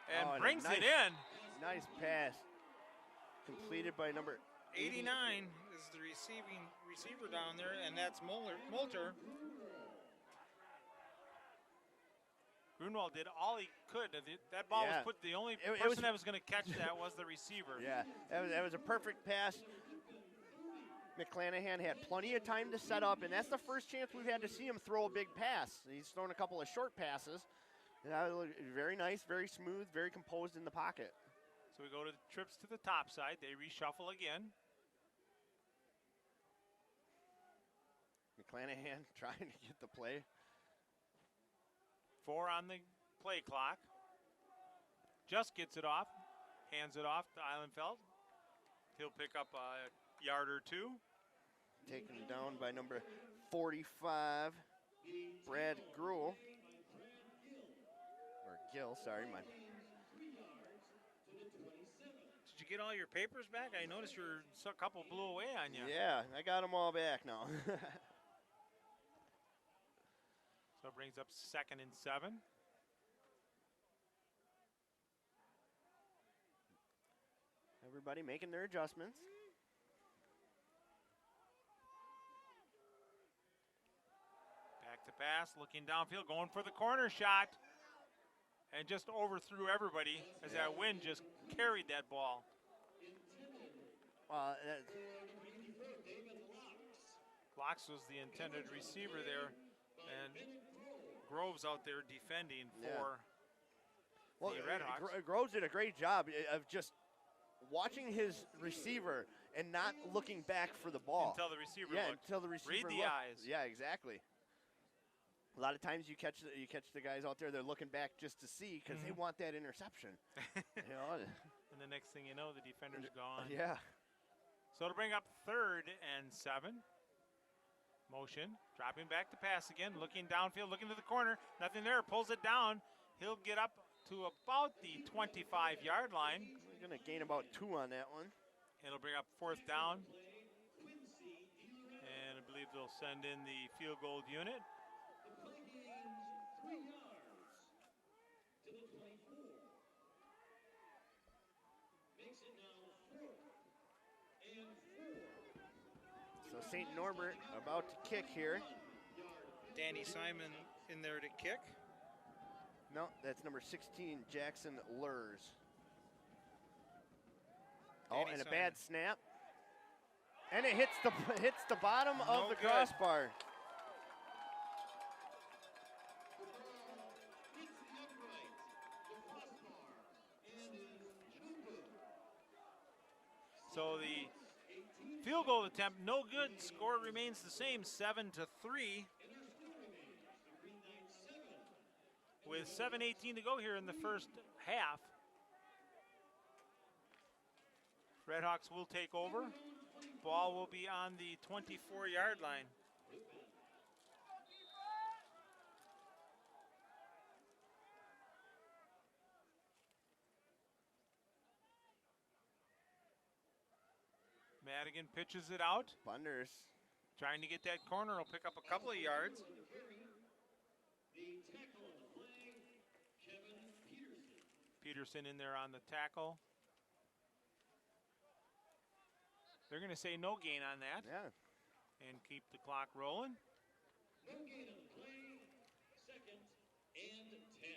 And brings it in. Nice pass. Completed by number 89 is the receiver down there, and that's Moulter. Grunwald did all he could. That ball was put. The only person that was going to catch that was the receiver. Yeah, that was a perfect pass. McClanahan had plenty of time to set up, and that's the first chance we've had to see him throw a big pass. He's thrown a couple of short passes. Very nice, very smooth, very composed in the pocket. So we go to the trips to the top side. They reshuffle again. McClanahan trying to get the play. 4 on the play clock. Just gets it off. Hands it off to Eilenfeld. He'll pick up a yard or 2. Taken down by number 45, Brad Gruhl. Or Gill, sorry. Did you get all your papers back? I noticed a couple blew away on you. Yeah, I got them all back now. So it brings up 2nd and 7. Everybody making their adjustments. Back to pass, looking downfield, going for the corner shot. And just overthrew everybody as that wind just carried that ball. Locks was the intended receiver there. And Groves out there defending for the Redhawks. Groves did a great job of just watching his receiver and not looking back for the ball. Until the receiver looked. Until the receiver Read the eyes. Yeah, exactly. A lot of times you catch the guys out there, they're looking back just to see because they want that interception. And the next thing you know, the defender's gone. Yeah. So to bring up 3rd and 7. Motion, dropping back to pass again, looking downfield, looking to the corner. Nothing there, pulls it down. He'll get up to about the 25-yard line. We're going to gain about 2 on that one. It'll bring up 4th down. And I believe they'll send in the field goal unit. So St. Norbert about to kick here. Danny Simon in there to kick. No, that's number 16, Jackson Lurs. And a bad snap. And it hits the bottom of the crossbar. So the field goal attempt, no good. Score remains the same, 7-3. With 7:18 to go here in the first half. Redhawks will take over. Ball will be on the 24-yard line. Madigan pitches it out. Bunders. Trying to get that corner. Will pick up a couple of yards. Peterson in there on the tackle. They're going to say no gain on that. Yeah. And keep the clock rolling. No gain on the play. 2nd and 10.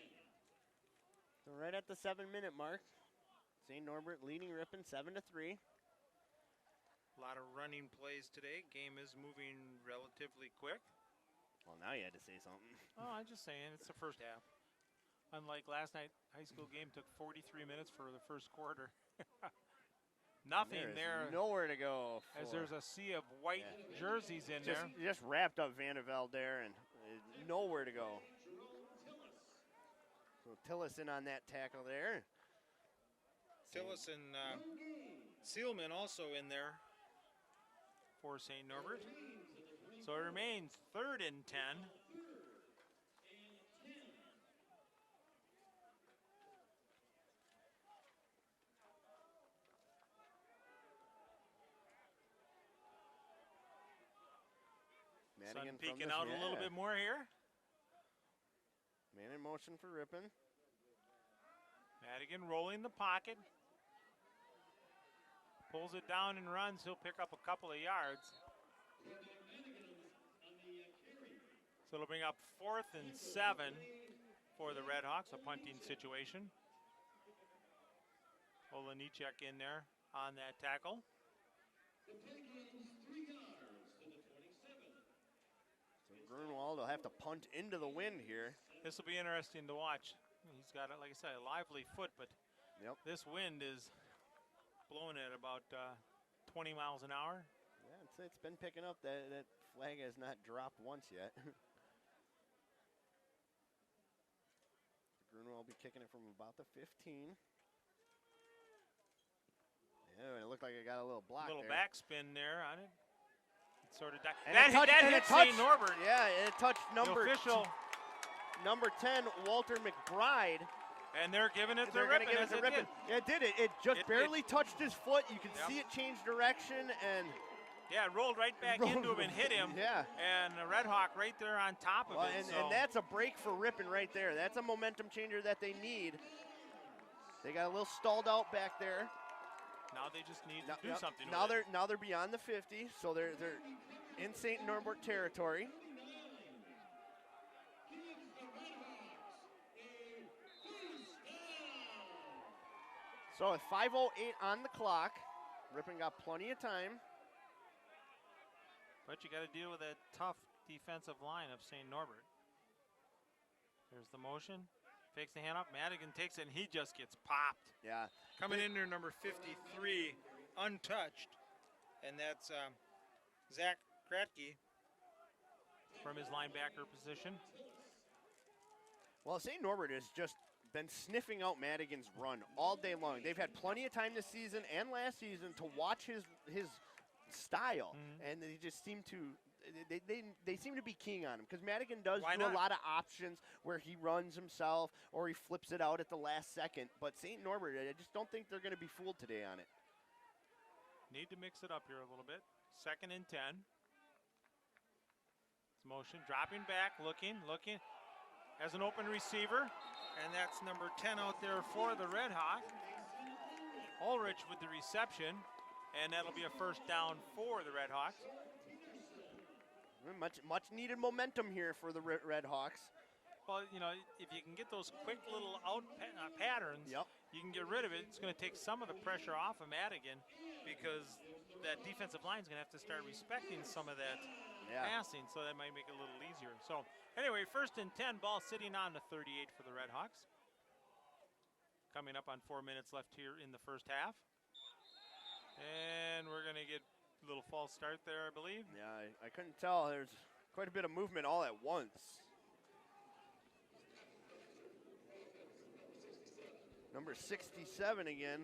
So right at the 7-minute mark, St. Norbert leading Ripon 7-3. A lot of running plays today. Game is moving relatively quick. Well, now you had to say something. Oh, I'm just saying, it's the first half. Unlike last night, high school game took 43 minutes for the first quarter. Nothing there. Nowhere to go. As there's a sea of white jerseys in there. Just wrapped up Vandevelde there and nowhere to go. So Tillis in on that tackle there. Tillis and Seelman also in there for St. Norbert. So it remains 3rd and 10. Sun peeking out a little bit more here. Man in motion for Ripon. Madigan rolling the pocket. Pulls it down and runs. He'll pick up a couple of yards. So it'll bring up 4th and 7 for the Redhawks, a punting situation. Olenichek in there on that tackle. So Grunwald will have to punt into the wind here. This will be interesting to watch. He's got, like I said, a lively foot, but this wind is blowing at about 20 miles an hour. Yeah, it's been picking up. That flag has not dropped once yet. Grunwald will be kicking it from about the 15. Yeah, it looked like it got a little block there. Little backspin there on it. It sort of died. That hit St. Norbert. Yeah, it touched number 10, Walter McBride. And they're giving it to Ripon. Yeah, it did. It just barely touched his foot. You can see it change direction and. Yeah, it rolled right back into him and hit him. Yeah. And the Red Hawk right there on top of it. And that's a break for Ripon right there. That's a momentum changer that they need. They got a little stalled out back there. Now they just need to do something. Now they're beyond the 50, so they're in St. Norbert territory. So with 5:08 on the clock, Ripon got plenty of time. But you got to deal with that tough defensive line of St. Norbert. There's the motion. Fakes the hand up. Madigan takes it, and he just gets popped. Yeah. Coming in there, number 53, untouched. And that's Zach Kratke from his linebacker position. Well, St. Norbert has just been sniffing out Madigan's run all day long. They've had plenty of time this season and last season to watch his style, and they just seem to they seem to be keying on him because Madigan does do a lot of options where he runs himself or he flips it out at the last second. But St. Norbert, I just don't think they're going to be fooled today on it. Need to mix it up here a little bit. 2nd and 10. It's motion, dropping back, looking, has an open receiver, and that's number 10 out there for the Red Hawk. Ulrich with the reception. And that'll be a 1st down for the Red Hawks. Much needed momentum here for the Red Hawks. Well, you know, if you can get those quick little out patterns, you can get rid of it. It's going to take some of the pressure off of Madigan because that defensive line is going to have to start respecting some of that passing, so that might make it a little easier. So anyway, 1st and 10, ball sitting on the 38 for the Red Hawks. Coming up on 4 minutes left here in the first half. And we're going to get a little false start there, I believe. Yeah, I couldn't tell. There's quite a bit of movement all at once. Number 67 again.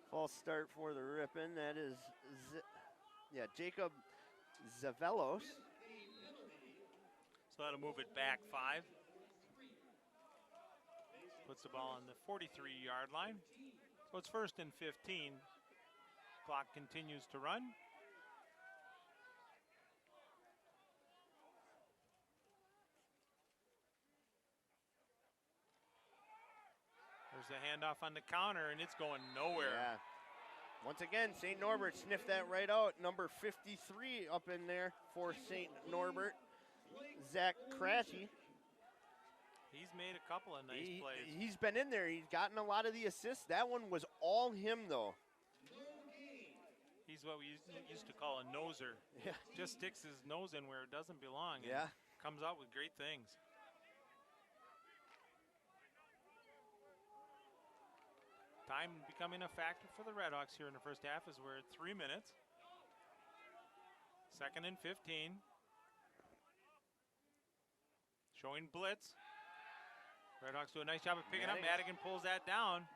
False start for the Ripon. That is, Jacob Zavelos. So that'll move it back 5. Puts the ball on the 43-yard line. So it's 1st and 15. Clock continues to run. There's a handoff on the counter, and it's going nowhere. Yeah. Once again, St. Norbert sniffed that right out. Number 53 up in there for St. Norbert, Zach Kratke. He's made a couple of nice plays. He's been in there. He's gotten a lot of the assists. That one was all him, though. He's what we used to call a noser. Yeah. Just sticks his nose in where it doesn't belong. Yeah. And comes out with great things. Time becoming a factor for the Red Hawks here in the first half as we're at 3 minutes. 2nd and 15. Showing blitz. Red Hawks do a nice job of picking up. Madigan pulls that down.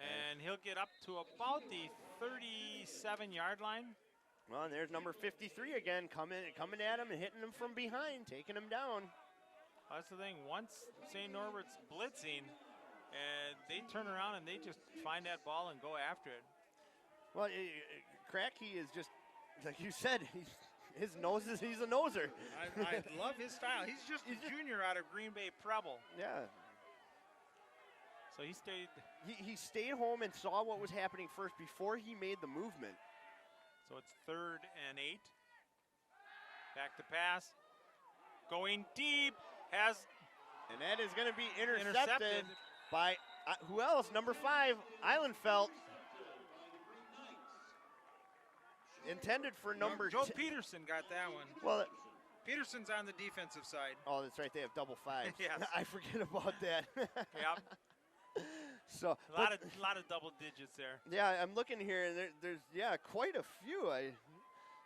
And he'll get up to about the 37-yard line. Well, and there's number 53 again, coming at him and hitting him from behind, taking him down. That's the thing. Once St. Norbert's blitzing, and they turn around and they just find that ball and go after it. Well, Kratke is just, like you said, His nose is, he's a noser. I love his style. He's just a junior out of Green Bay Preble. Yeah. So he stayed. He stayed home and saw what was happening first before he made the movement. So it's 3rd and 8. Back to pass. Going deep. And that is going to be intercepted by, who else? Number 5, Eilenfeld. Intended for number Joe Peterson got that one. Well, Peterson's on the defensive side. oh, that's right. They have double 5s. Yes. I forget about that. Yep. So a lot of double digits there. Yeah, I'm looking here, and there's quite a few.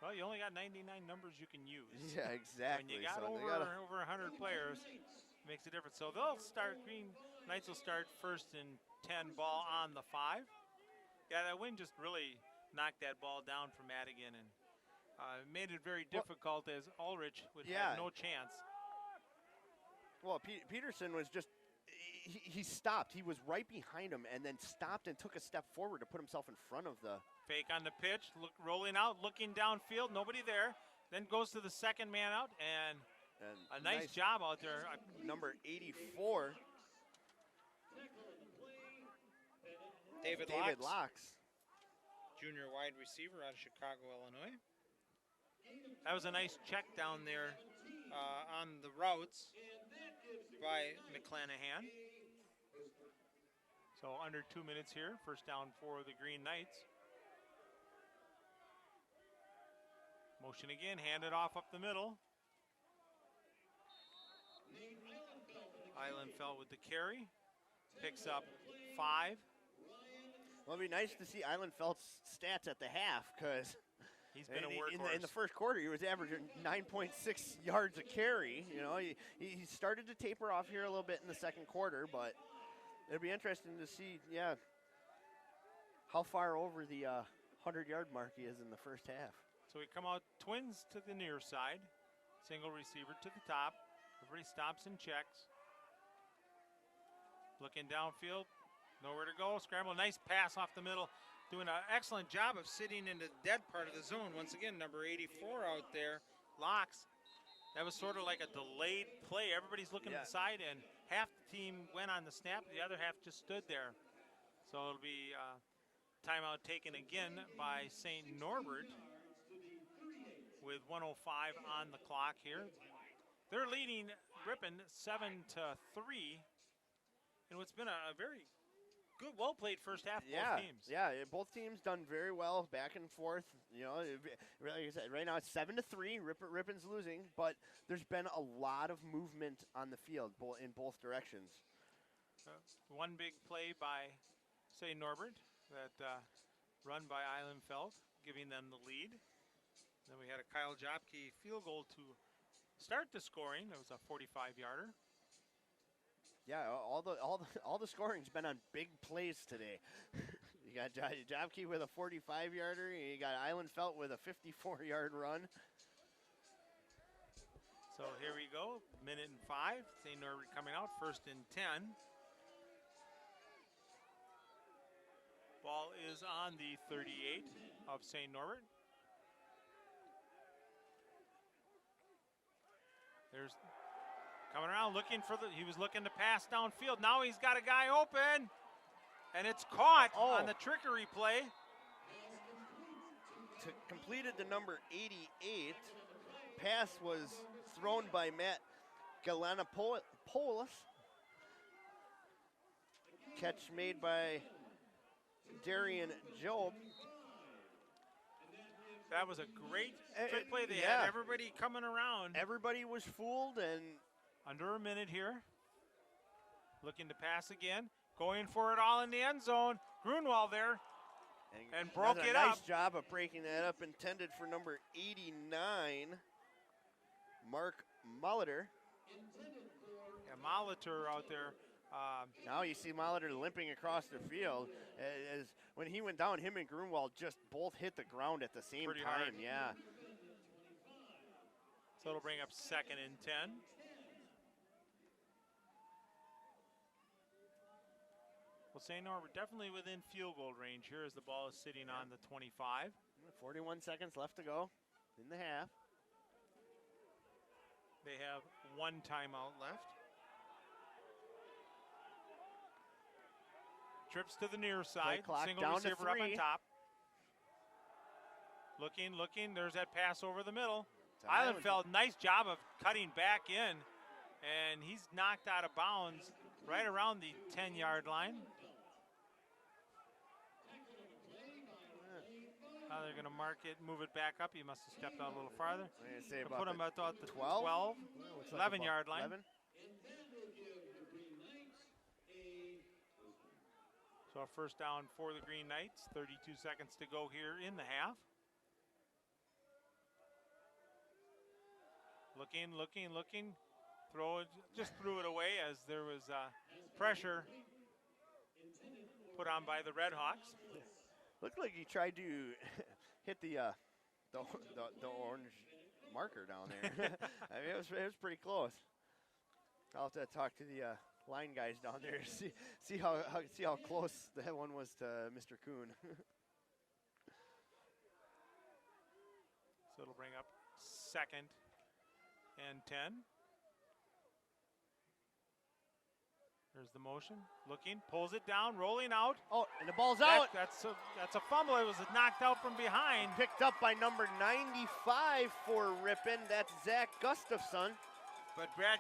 Well, you only got 99 numbers you can use. Yeah, exactly. When you got over 100 players, it makes a difference. So they'll start. Green Knights will start 1st and 10 ball on the 5. Yeah, that wind just really knocked that ball down from Madigan and made it very difficult as Ulrich would have no chance. Well, Peterson was just. He stopped. He was right behind him and then stopped and took a step forward to put himself in front of the. Fake on the pitch, rolling out, looking downfield, nobody there. Then goes to the second man out, and a nice job out there. Number 84. David Locks. Junior wide receiver out of Chicago, Illinois. That was a nice check down there on the routes by McClanahan. So under 2 minutes here, 1st down for the Green Knights. Motion again, handed off up the middle. Eilenfeld with the carry, picks up 5. Well, it'd be nice to see Eilenfeld's stats at the half, because he's been a workhorse. In the first quarter, he was averaging 9.6 yards a carry. You know, he started to taper off here a little bit in the second quarter, but it'll be interesting to see, how far over the 100-yard mark he is in the first half. So we come out twins to the near side, single receiver to the top. Everybody stops and checks. Looking downfield, nowhere to go. Scramble, nice pass off the middle. Doing an excellent job of sitting in the dead part of the zone. Once again, number 84 out there, Locks. That was sort of like a delayed play. Everybody's looking at the side, and half the team went on the snap. The other half just stood there. So it'll be timeout taken again by St. Norbert with 1:05 on the clock here. They're leading Ripon 7-3, and what's been a very good, well-played first half of both teams. Yeah, both teams done very well, back and forth. You know, like I said, right now it's 7-3. Ripon's losing, but there's been a lot of movement on the field, in both directions. One big play by St. Norbert, that run by Eilenfeld, giving them the lead. Then we had a Kyle Jopke field goal to start the scoring. It was a 45-yarder. Yeah, all the scoring's been on big plays today. You got Jopke with a 45-yarder. You got Eilenfeld with a 54-yard run. So here we go, 1:05. St. Norbert coming out, 1st and 10. Ball is on the 38 of St. Norbert. There's coming around looking for he was looking to pass downfield. Now he's got a guy open, and it's caught on the trickery play. Completed to number 88. Pass was thrown by Matt Galanopoulos. Catch made by Darian Job. That was a great trick play. They had everybody coming around. Everybody was fooled, and under a minute here. Looking to pass again. Going for it all in the end zone. Grunwald there. And broke it up. Nice job of breaking that up. Intended for number 89, Mark Molitor. Yeah, Molitor out there. Now you see Molitor limping across the field. As when he went down, him and Grunwald just both hit the ground at the same time. Hard. Yeah. So it'll bring up 2nd and 10. Well, St. Norbert definitely within field goal range here as the ball is sitting on the 25. 41 seconds left to go in the half. They have 1 timeout left. Trips to the near side. clock Single down to receiver up on 3. top. Looking. There's that pass over the middle. To Islandfeld, nice job of cutting back in. And he's knocked out of bounds right around the 10-yard line. Now they're going to mark it, move it back up. He must have stepped out a little farther. I'm going to say Put about him at the 12? 12, 11-yard line. 11. So a first down for the Green Knights. 32 seconds to go here in the half. Looking. Just threw it away as there was pressure put on by the Red Hawks. Looked like he tried to hit the orange marker down there. I mean, it was pretty close. I'll have to talk to the line guys down there to see how close that one was to Mr. Kuhn. So it'll bring up 2nd and 10. There's the motion. Looking, pulls it down, rolling out. Oh, and the ball's out. That's a fumble. It was knocked out from behind. Picked up by number 95 for Ripon. That's Zach Gustafson. But Brad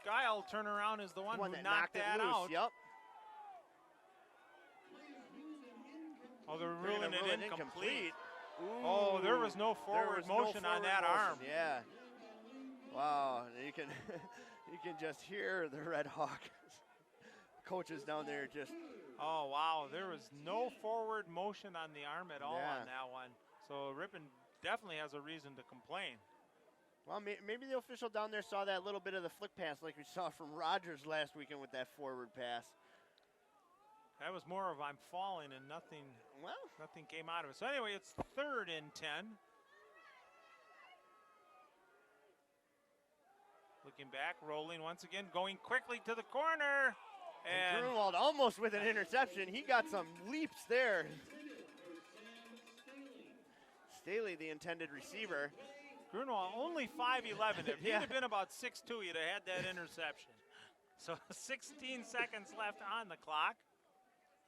Guile turnaround is the one who that knocked it that loose. out. Yep. Oh, they're ruling it incomplete. Ooh, Oh, there was no forward motion on that arm. Yeah. Wow, you can you can just hear the Red Hawk coaches down there just. Oh, wow, there was no forward motion on the arm at all Yeah. on that one. So Ripon definitely has a reason to complain. Well, maybe the official down there saw that little bit of the flick pass like we saw from Rogers last weekend with that forward pass. That was more of I'm falling and nothing came out of it. So anyway, it's 3rd and 10. Looking back, rolling once again, going quickly to the corner. And Grunwald almost with an interception. He got some leaps there. Staley, the intended receiver. Grunwald only 5'11". If he'd have been about 6'2", he'd have had that interception. So 16 seconds left on the clock.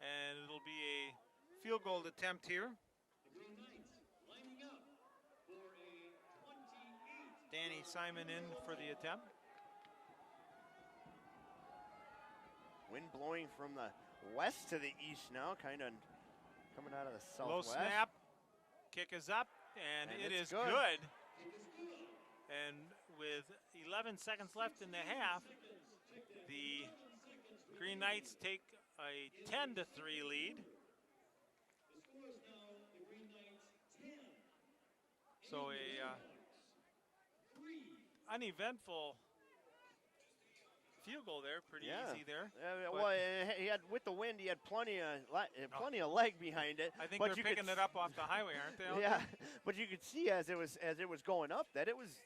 And it'll be a field goal attempt here. Danny Simon in for the attempt. Wind blowing from the west to the east now, kind of coming out of the southwest. Low snap, kick is up, and it is good. And with 11 seconds left in the half, the Green Knights take a 10-3 lead. So a uneventful field goal there, pretty easy there. Well, he had with the wind, he had plenty of leg behind it. I think they're picking it up off the highway, aren't they? Yeah, but you could see as it was going up that it was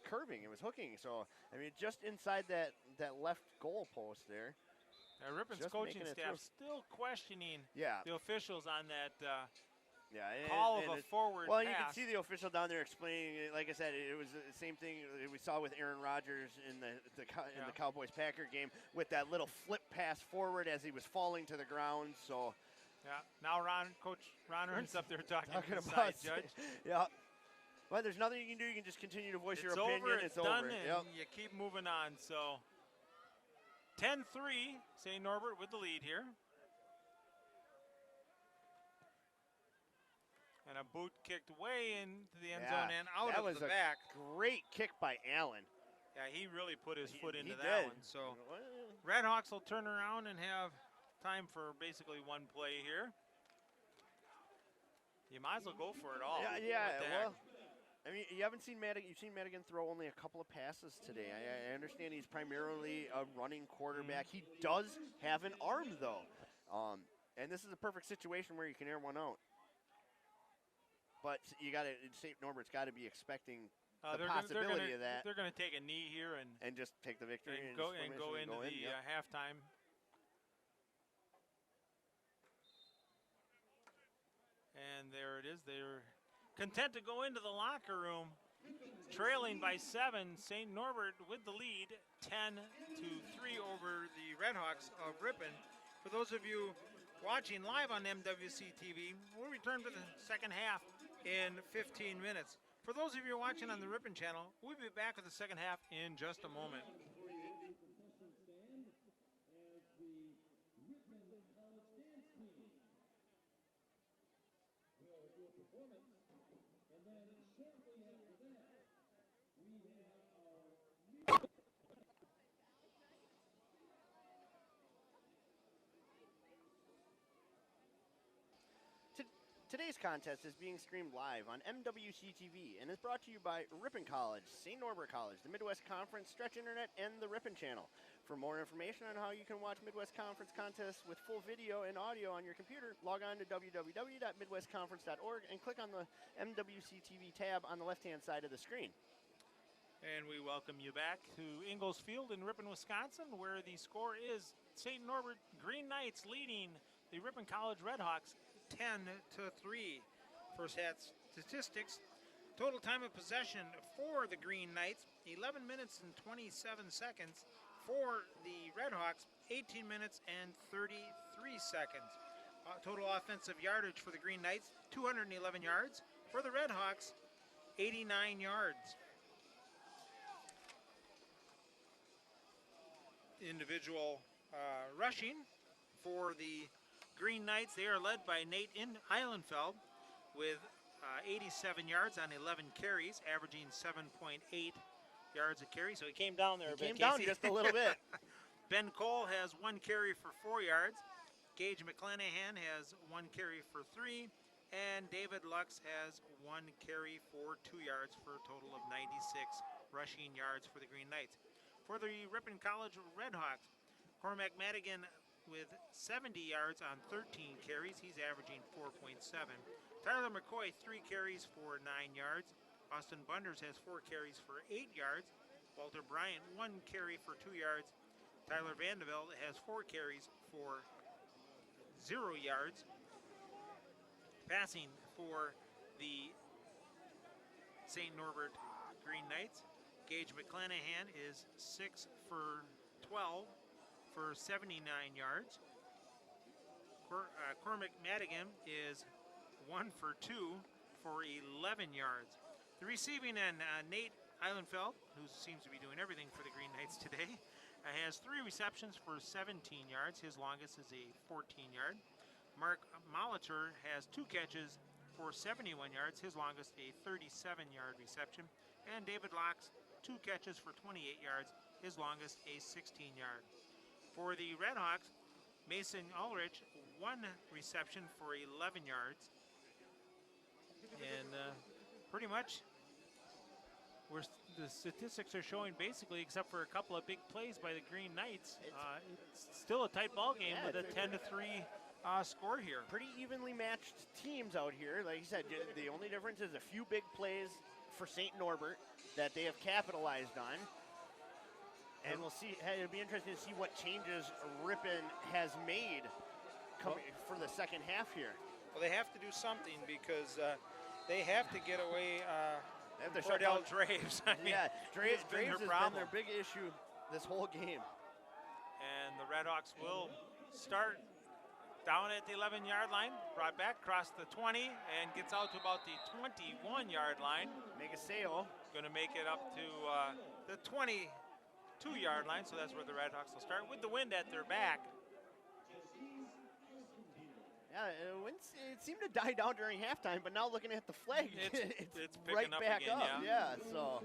curving, it was hooking. So I mean, just inside that left goal post there. Now, Ripon's coaching staff still questioning the officials on that. Call of a forward Well, pass. you can see the official down there explaining. Like I said, it was the same thing we saw with Aaron Rodgers in the Cowboys-Packer game with that little flip pass forward as he was falling to the ground. So, now Coach Ron Ernst up there talking to the about side judge. Yeah. Well, there's nothing you can do. You can just continue to voice your opinion. It's done, and you keep moving on. So, 10-3, St. Norbert with the lead here. And a boot kicked way into the end zone and out of the back. Great kick by Allen. Yeah, he really put his foot into that one. So Red Hawks will turn around and have time for basically one play here. You might as well go for it all. Well, I mean, you've seen Madigan throw only a couple of passes today. I understand he's primarily a running quarterback. He does have an arm, though. And this is a perfect situation where you can air one out. But St. Norbert's got to be expecting the possibility of that. They're going to take a knee here and just take the victory and go into the halftime. And there it is. They're content to go into the locker room trailing by 7. St. Norbert with the lead, 10-3 over the Redhawks of Ripon. For those of you watching live on MWC TV, we'll return to the second half in 15 minutes. For those of you watching on the Ripon channel, we'll be back with the second half in just a moment. Today's contest is being streamed live on MWC TV and is brought to you by Ripon College, St. Norbert College, the Midwest Conference, Stretch Internet, and the Ripon Channel. For more information on how you can watch Midwest Conference contests with full video and audio on your computer, log on to www.midwestconference.org and click on the MWC TV tab on the left-hand side of the screen. And we welcome you back to Ingalls Field in Ripon, Wisconsin, where the score is St. Norbert Green Knights leading the Ripon College Redhawks 10-3. First half statistics. Total time of possession for the Green Knights, 11 minutes and 27 seconds. For the Redhawks, 18 minutes and 33 seconds. Total offensive yardage for the Green Knights, 211 yards. For the Redhawks, 89 yards. Individual rushing for the Green Knights, they are led by Nate Eilenfeld with 87 yards on 11 carries, averaging 7.8 yards a carry. So he came down there a bit. Came down just a little bit. Ben Cole has 1 carry for 4 yards. Gage McClanahan has 1 carry for 3. And David Lux has 1 carry for 2 yards for a total of 96 rushing yards for the Green Knights. For the Ripon College Redhawks, Cormac Madigan with 70 yards on 13 carries. He's averaging 4.7. Tyler McCoy, 3 carries for 9 yards. Austin Bunders has 4 carries for 8 yards. Walter Bryant, 1 carry for 2 yards. Tyler Vandevelde has 4 carries for 0 yards. Passing for the St. Norbert Green Knights, Gage McClanahan is 6 for 12 for 79 yards. Cormac Madigan is 1 for 2 for 11 yards. The receiving end, Nate Eilenfeld, who seems to be doing everything for the Green Knights today, has 3 receptions for 17 yards. His longest is a 14-yard. Mark Molitor has 2 catches for 71 yards. His longest a 37-yard reception. And David Locks, 2 catches for 28 yards. His longest a 16-yard. For the Redhawks, Mason Ulrich, 1 reception for 11 yards. And pretty much where the statistics are showing basically, except for a couple of big plays by the Green Knights, it's still a tight ball game with a 10-3 score here. Pretty evenly matched teams out here. Like you said, the only difference is a few big plays for St. Norbert that they have capitalized on. And we'll see. It'll be interesting to see what changes Ripon has made for the second half here. Well, they have to do something because they have to get away Cordell Draves. I mean, yeah, Draves has been problem. their big issue this whole game. And the Redhawks will start down at the 11-yard line, brought back across the 20, and gets out to about the 21-yard line. Make a sale. Going to make it up to the 22-yard line, so that's where the Redhawks will start with the wind at their back. Yeah, it seemed to die down during halftime, but now looking at the flag, it's right back again, up. Yeah, so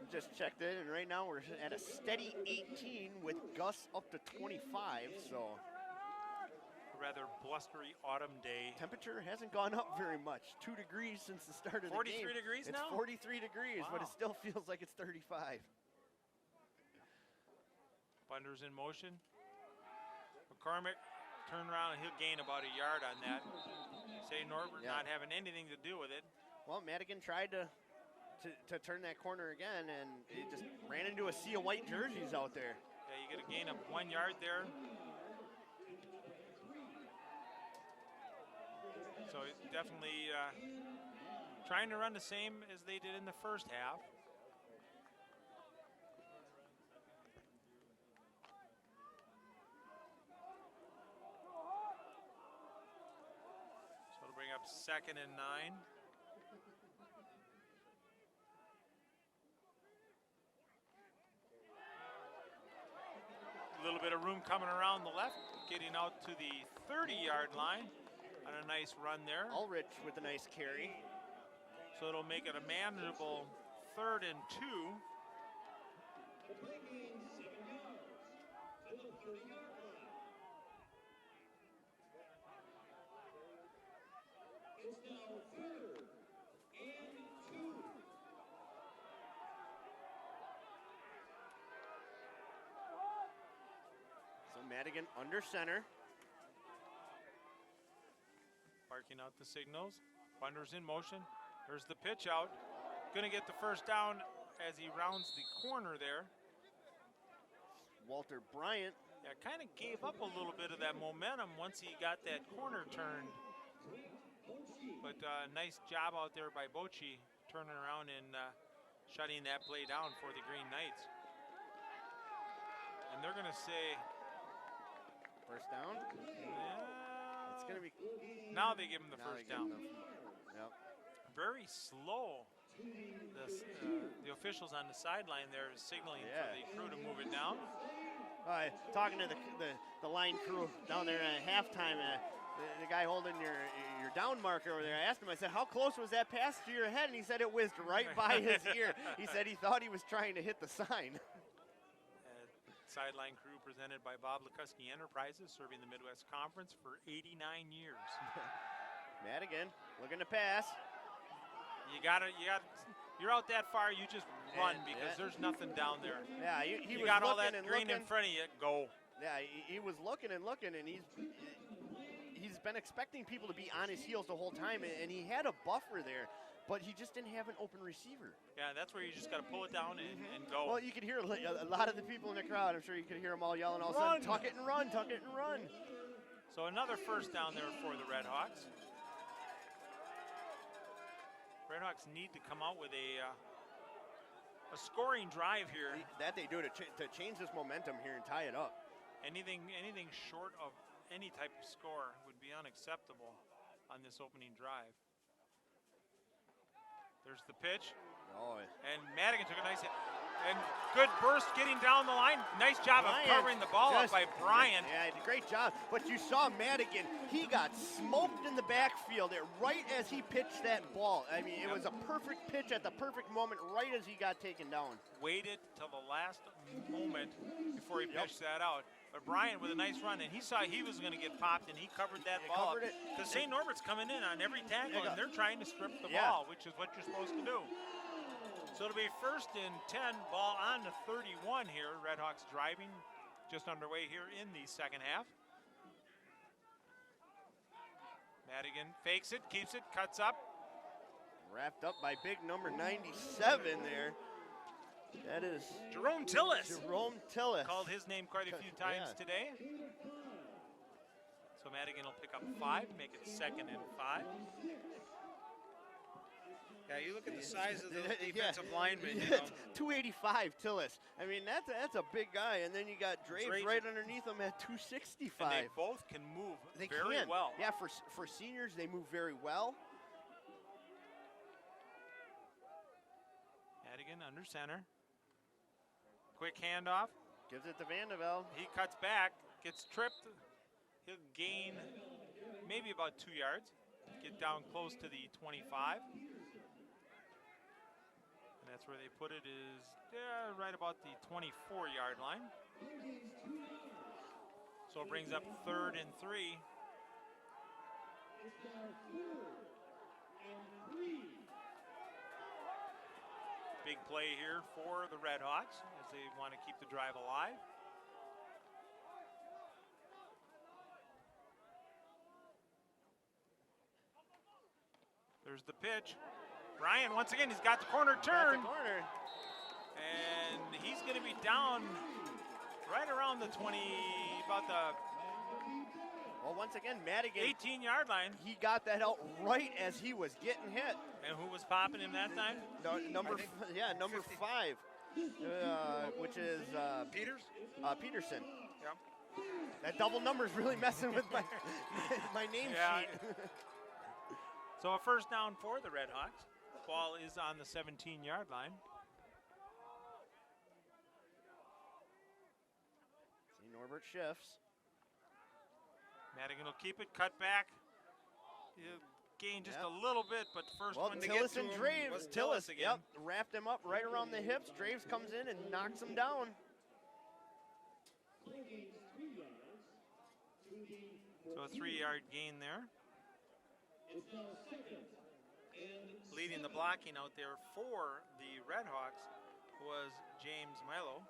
just checked in, and right now we're at a steady 18 with gusts up to 25. So a rather blustery autumn day. Temperature hasn't gone up very much. 2 degrees since the start of the game. 43 degrees now? It's 43 degrees, wow. But it still feels like it's 35. Bunders in motion. McCormick turn around and he'll gain about a yard on that. St. Norbert not having anything to do with it. Well, Madigan tried to turn that corner again, and it just ran into a sea of white jerseys out there. Yeah, you get a gain of 1 yard there. So definitely trying to run the same as they did in the first half. So it'll bring up 2nd and 9. A little bit of room coming around the left, getting out to the 30-yard line on a nice run there. Ulrich with a nice carry. So it'll make it a manageable 3rd and 2. It's now 3rd and 2. So Madigan under center. Barking out the signals. Bunder's in motion. There's the pitch out. Gonna get the first down as he rounds the corner there. Walter Bryant. Yeah, kind of gave up a little bit of that momentum once he got that corner turned. But nice job out there by Bocci, turning around and shutting that play down for the Green Knights. And they're gonna say, First down. yeah, It's going to be. now they give him the now first they give down. Yep. Very slow. The officials on the sideline there is signaling for the crew to move it down. Talking to the line crew down there at halftime, the guy holding your down marker over there, I asked him, I said, how close was that pass to your head? And he said it whizzed right by his ear. He said he thought he was trying to hit the sign. Sideline crew presented by Bob Lukuski Enterprises, serving the Midwest Conference for 89 years. Madigan looking to pass. You're out that far, you just run because there's nothing down there. Yeah, he you was got all that looking and green looking. in front of you, go. Yeah, he was looking and looking, and he's been expecting people to be on his heels the whole time, and he had a buffer there, but he just didn't have an open receiver. Yeah, that's where you just got to pull it down and go. Well, you could hear a lot of the people in the crowd. I'm sure you could hear them all yelling all of a sudden, tuck it and run, tuck it and run. So another first down there for the Redhawks. Redhawks need to come out with a scoring drive here. That they do to change this momentum here and tie it up. Anything short of any type of score would be unacceptable on this opening drive. There's the pitch. Oh, and Madigan took a nice hit. And good burst getting down the line. Nice job of covering the ball up by Bryant. Yeah, great job. But you saw Madigan, he got smoked in the backfield right as he pitched that ball. I mean, it was a perfect pitch at the perfect moment right as he got taken down. Waited till the last moment before he pitched that out. But Bryant with a nice run, and he saw he was going to get popped, and he covered that ball. Because St. Norbert's coming in on every tackle, and they're trying to strip the ball, which is what you're supposed to do. So it'll be 1st and 10, ball on to 31 here. Redhawks driving just underway here in the second half. Madigan fakes it, keeps it, cuts up. Wrapped up by big number 97 there. That is Jerome Tillis. Jerome Tillis. Called his name quite a few times today. So Madigan will pick up 5, make it 2nd and 5. Yeah, you look at the size of the defensive lineman. You know. 285 Tillis. I mean, that's a big guy. And then you got Draves right underneath him at 265. And they both can move very well. Yeah, for seniors, they move very well. Madigan under center. Quick handoff. Gives it to Vandevelde. He cuts back, gets tripped. He'll gain maybe about 2 yards. Get down close to the 25. And that's where they put it is right about the 24-yard line. So it brings up 3rd and 3. Big play here for the Redhawks as they want to keep the drive alive. There's the pitch. Ryan, once again, he's got the corner turn. And he's going to be down right around the 20, about the well, once again, Madigan. 18-yard line. He got that out right as he was getting hit. And who was popping him that time? No, number 5, which is Peterson. Yep. That double number's really messing with my my name sheet. So a first down for the Red Hawks. Ball is on the 17-yard line. See, Norbert shifts. Madigan will keep it, cut back. He'll gain just a little bit, but the first one to Tillis get and to him Draves. was Tillis again. Yep, wrapped him up right around the hips. Draves comes in and knocks him down. So a 3-yard gain there. Leading the blocking out there for the Red Hawks was James Milo.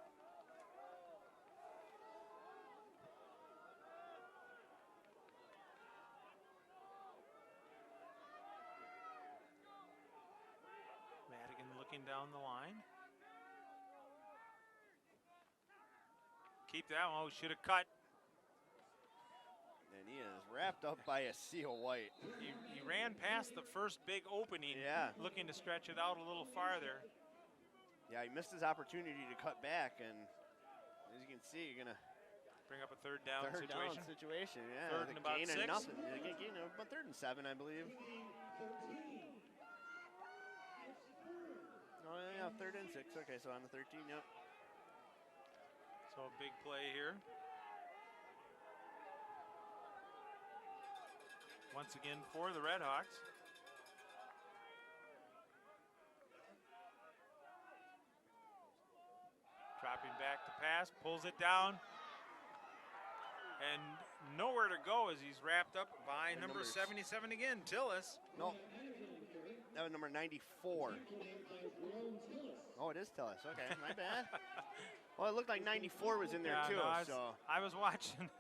Madigan looking down the line. Keep that one. Oh, should have cut. And he is wrapped up by a sea of white. He ran past the first big opening, looking to stretch it out a little farther. Yeah, he missed his opportunity to cut back, and as you can see, you're gonna bring up a third down situation. Yeah, Third and about 6. Nothing. Gain about 3rd and 7, I believe. Oh yeah, 3rd and 6. Okay, so on the 13. Yep. So a big play here. Once again for the Red Hawks. Dropping back to pass, pulls it down. And nowhere to go as he's wrapped up by number 77 again, Tillis. No, that was number 94. Oh, it is Tillis. Okay, my bad. Well, it looked like 94 was in there too. No, I was watching.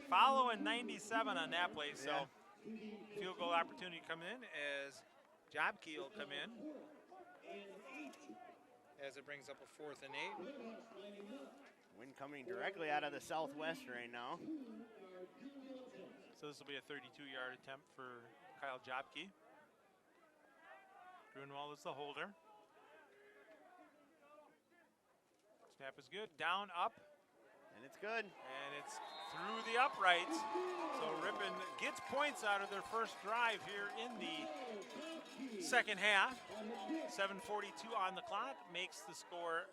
Following 97 on that play, so field goal opportunity coming in as Jobkey will come in. As it brings up a 4th and 8. Wind coming directly out of the southwest right now. So this will be a 32-yard attempt for Kyle Jobkey. Grunwald is the holder. Snap is good. Down, up. And it's good. And it's through the uprights. So Ripon gets points out of their first drive here in the second half. 7:42 on the clock makes the score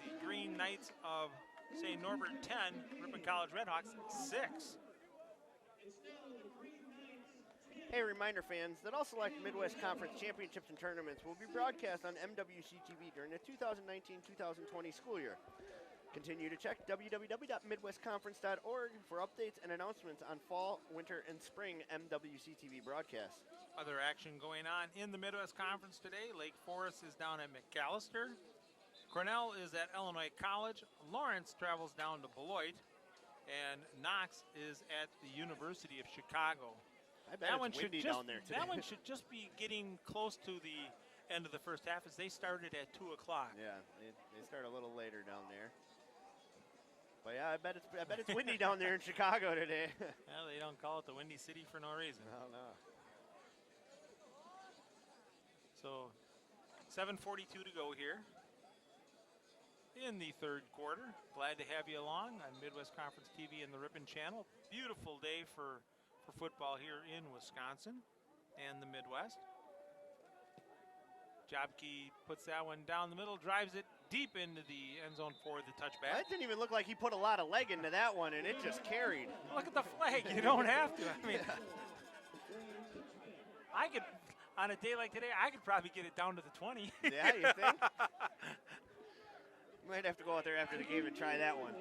the Green Knights of St. Norbert 10, Ripon College Redhawks 6. Hey, reminder fans that all select Midwest Conference championships and tournaments will be broadcast on MWC TV during the 2019-2020 school year. Continue to check www.midwestconference.org for updates and announcements on fall, winter, and spring MWC TV broadcasts. Other action going on in the Midwest Conference today. Lake Forest is down at McAllister. Cornell is at Illinois College. Lawrence travels down to Beloit. And Knox is at the University of Chicago. I bet it's windy down there today. That one should just be getting close to the end of the first half as they started at 2 o'clock. Yeah, they start a little later down there. But yeah, I bet it's windy down there in Chicago today. Well, they don't call it the Windy City for no reason. No. So 7:42 to go here in the third quarter. Glad to have you along on Midwest Conference TV and the Ripon Channel. Beautiful day for football here in Wisconsin and the Midwest. Jobkey puts that one down the middle, drives it deep into the end zone for the touchback. Well, it didn't even look like he put a lot of leg into that one, and it just carried. Look at the flag. You don't have to. I mean, I could, on a day like today, I could probably get it down to the 20. Yeah, you think? Might have to go out there after the game and try that one.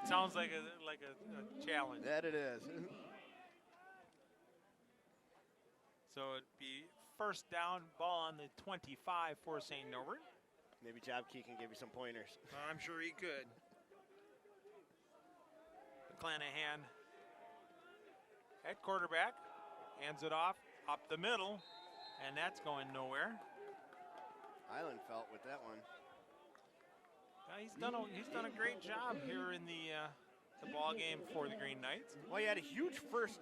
Sounds like a challenge. That it is. So it'd be first down, ball on the 25 for St. Norbert. Maybe Jobkey can give you some pointers. I'm sure he could. McClanahan at quarterback, hands it off up the middle, and that's going nowhere. Islandfelt with that one. He's done a great job here in the the ball game for the Green Knights. Well, he had a huge first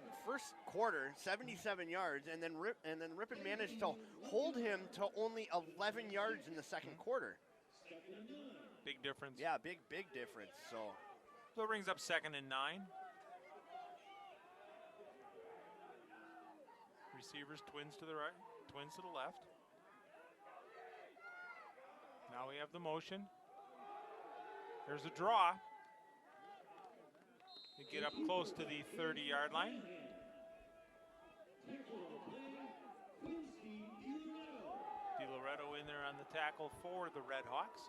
quarter, 77 yards, and then Ripon managed to hold him to only 11 yards in the second quarter. Big difference. Yeah, big difference. So it brings up 2nd and 9. Receivers, twins to the right, twins to the left. Now we have the motion. There's a draw. They get up close to the 30-yard line. DiLoretto in there on the tackle for the Red Hawks.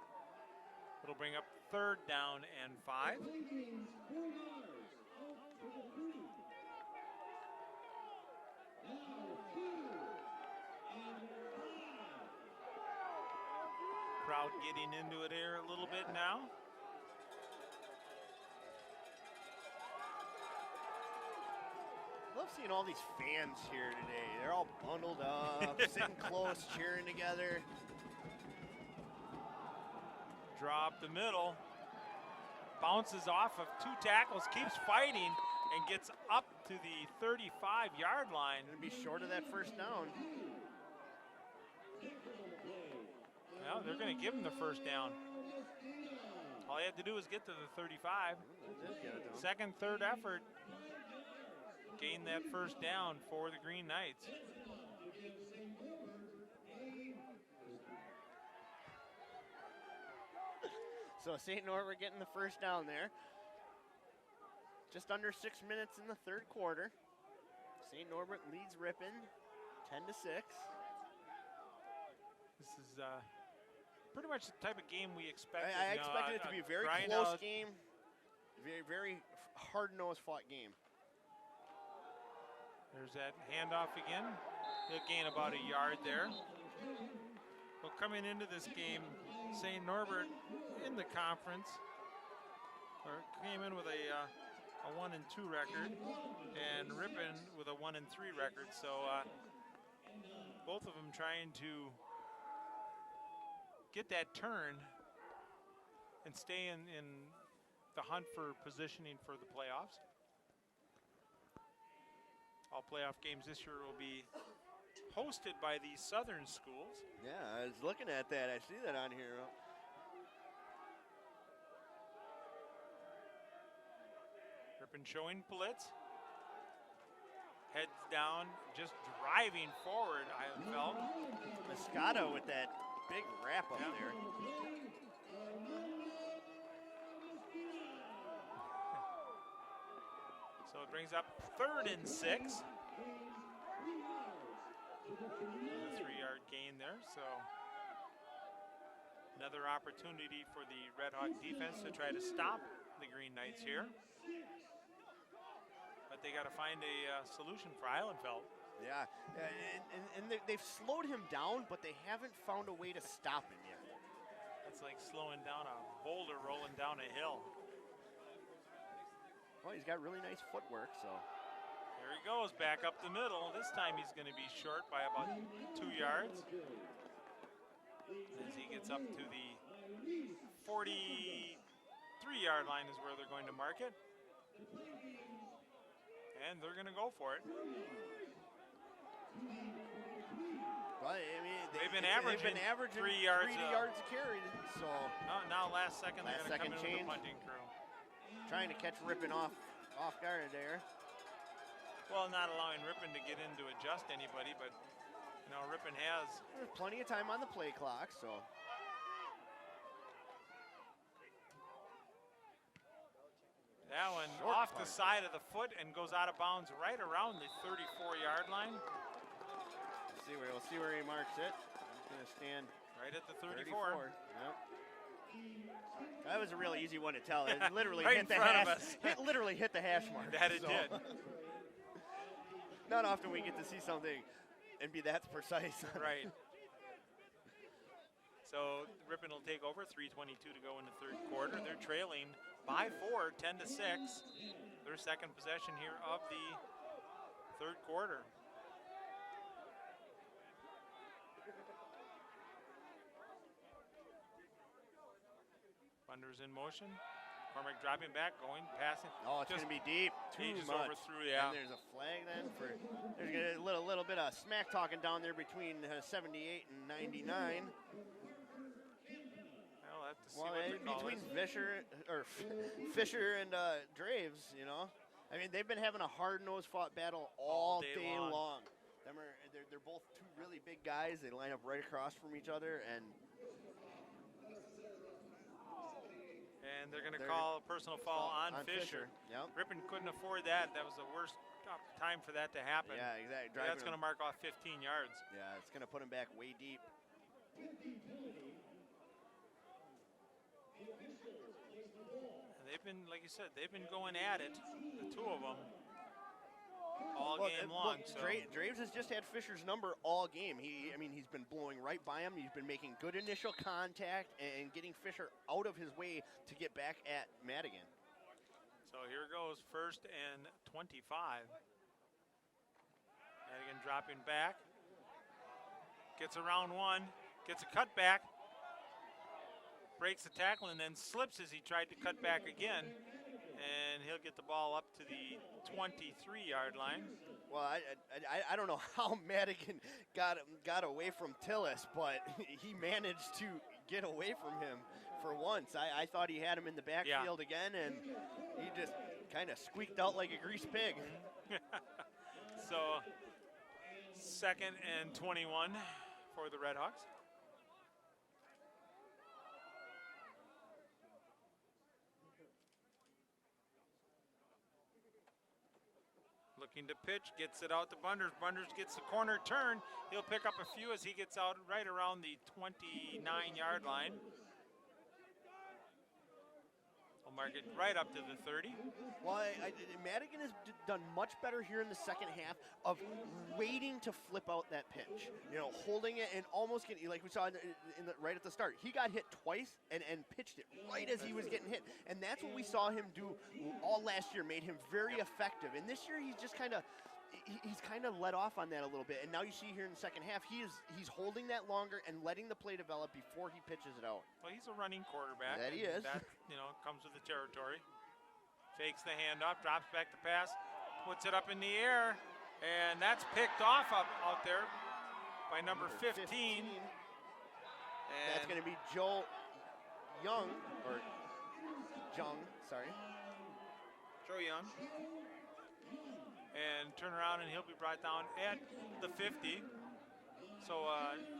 It'll bring up 3rd down and 5. Crowd getting into it here a little bit now. love seeing all these fans here today. They're all bundled up, sitting close, cheering together. Drop the middle. Bounces off of 2 tackles, keeps fighting, and gets up to the 35-yard line. Gonna be short of that first down. Well, they're going to give him the first down. All he had to do was get to the 35. Second, third effort. Gain that first down for the Green Knights. So St. Norbert getting the first down there. Just under 6 minutes in the third quarter. St. Norbert leads Ripon 10-6. This is pretty much the type of game we expected. I expected it to be a very close game. Very, very hard-nosed fought game. There's that handoff again. He'll gain about a yard there. Well, coming into this game, St. Norbert in the conference came in with a 1-2 record, and Ripon with a 1-3 record. So both of them trying to get that turn and stay in the hunt for positioning for the playoffs. All playoff games this year will be hosted by the Southern schools. Yeah, I was looking at that. I see that on here. Ripon showing blitz. Heads down, just driving forward, I felt. Moscato with that big wrap up there. So it brings up 3rd and 6. 3-yard gain there, so another opportunity for the Red Hawk defense to try to stop the Green Knights here. But they got to find a solution for Eilenfeld. Yeah, and they've slowed him down, but they haven't found a way to stop him yet. It's like slowing down a boulder rolling down a hill. Well, he's got really nice footwork, so. There he goes, back up the middle. This time he's going to be short by about 2 yards. As he gets up to the 43-yard line is where they're going to mark it. And they're going to go for it. Well, I mean, they've been averaging 3 yards a carry, so. Now last second they're going to come in with the punting crew. Trying to catch Ripon off guard there. Well, not allowing Ripon to get in to adjust anybody, but you know, Ripon has. There's plenty of time on the play clock, so. That one off the side of the foot and goes out of bounds right around the 34-yard line. We'll see where he marks it. He's going to stand right at the 34. Yep. That was a really easy one to tell. It literally right hit the front hash. of us. It literally hit the hash mark. That it did. Not often we get to see something and be that precise. Right. So Ripon will take over. 3:22 to go in the third quarter. They're trailing by 4, 10-6. Their second possession here of the third quarter. Thunder's in motion. Cormac dropping back, going, passing. Oh, it's going to be deep. He Too just much. overthrew, yeah. And there's a flag then for. There's gonna be a little bit of smack talking down there between 78 and 99. I'll have to see Well, what the call between is. Fisher and Draves, you know. I mean, they've been having a hard-nosed fought battle all day long. They're both two really big guys. They line up right across from each other, and they're going to call a personal foul on Fisher. Yep. Ripon couldn't afford that. That was the worst time for that to happen. Yeah, exactly. That's going to mark off 15 yards. Yeah, it's going to put him back way deep. They've been, like you said, they've been going at it, the two of them, all game long. So. Draves has just had Fisher's number all game. He's been blowing right by him. He's been making good initial contact and getting Fisher out of his way to get back at Madigan. So here goes 1st and 25. Madigan dropping back, gets around one, gets a cutback. Breaks the tackle and then slips as he tried to cut back again, and he'll get the ball up to the 23-yard line. Well, I don't know how Madigan got away from Tillis, but he managed to get away from him for once. I thought he had him in the backfield again, and he just kind of squeaked out like a greased pig. So 2nd and 21 for the Redhawks. Looking to pitch, gets it out to Bunders. Bunders gets the corner turn. He'll pick up a few as he gets out right around the 29-yard line. We'll mark it right up to the 30. Well, Madigan has done much better here in the second half of waiting to flip out that pitch. You know, holding it and almost getting, like we saw right at the start. He got hit twice and pitched it right as he was getting hit. And that's what we saw him do all last year, made him very effective. And this year he's just kind of let off on that a little bit. And now you see here in the second half, he's holding that longer and letting the play develop before he pitches it out. Well, he's a running quarterback. That he is. That, comes with the territory. Fakes the handoff, drops back to pass, puts it up in the air, and that's picked off out there by number 15. And that's going to be Joe Young, sorry. Joe Young. And turn around, and he'll be brought down at the 50. So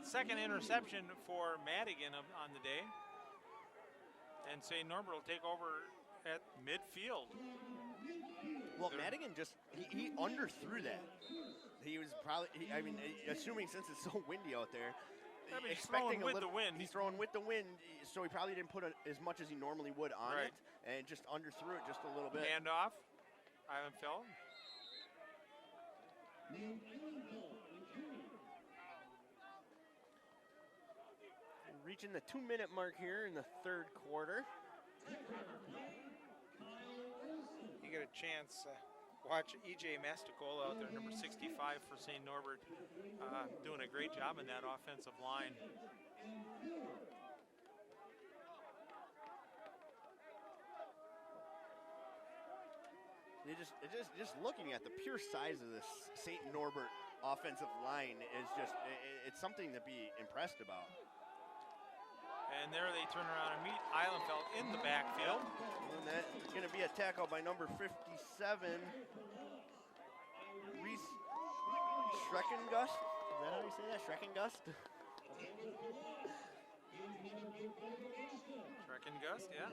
second interception for Madigan on the day. And St. Norbert will take over at midfield. Well, Madigan he underthrew that. He was probably, assuming since it's so windy out there, he's throwing with the wind. He's throwing with the wind, so he probably didn't put as much as he normally would on it, and just underthrew it just a little bit. Handoff, Ivan Fell. Reaching the 2-minute mark here in the third quarter. You get a chance, watch E.J. Masticola out there, number 65 for St. Norbert, doing a great job in that offensive line. Just looking at the pure size of this St. Norbert offensive line is it's something to be impressed about. And there they turn around and meet Eilenfeld in the backfield. And that's going to be a tackle by number 57, Reese Schreckengust. Is that how you say that? Schreckengust? Schreckengust, yeah.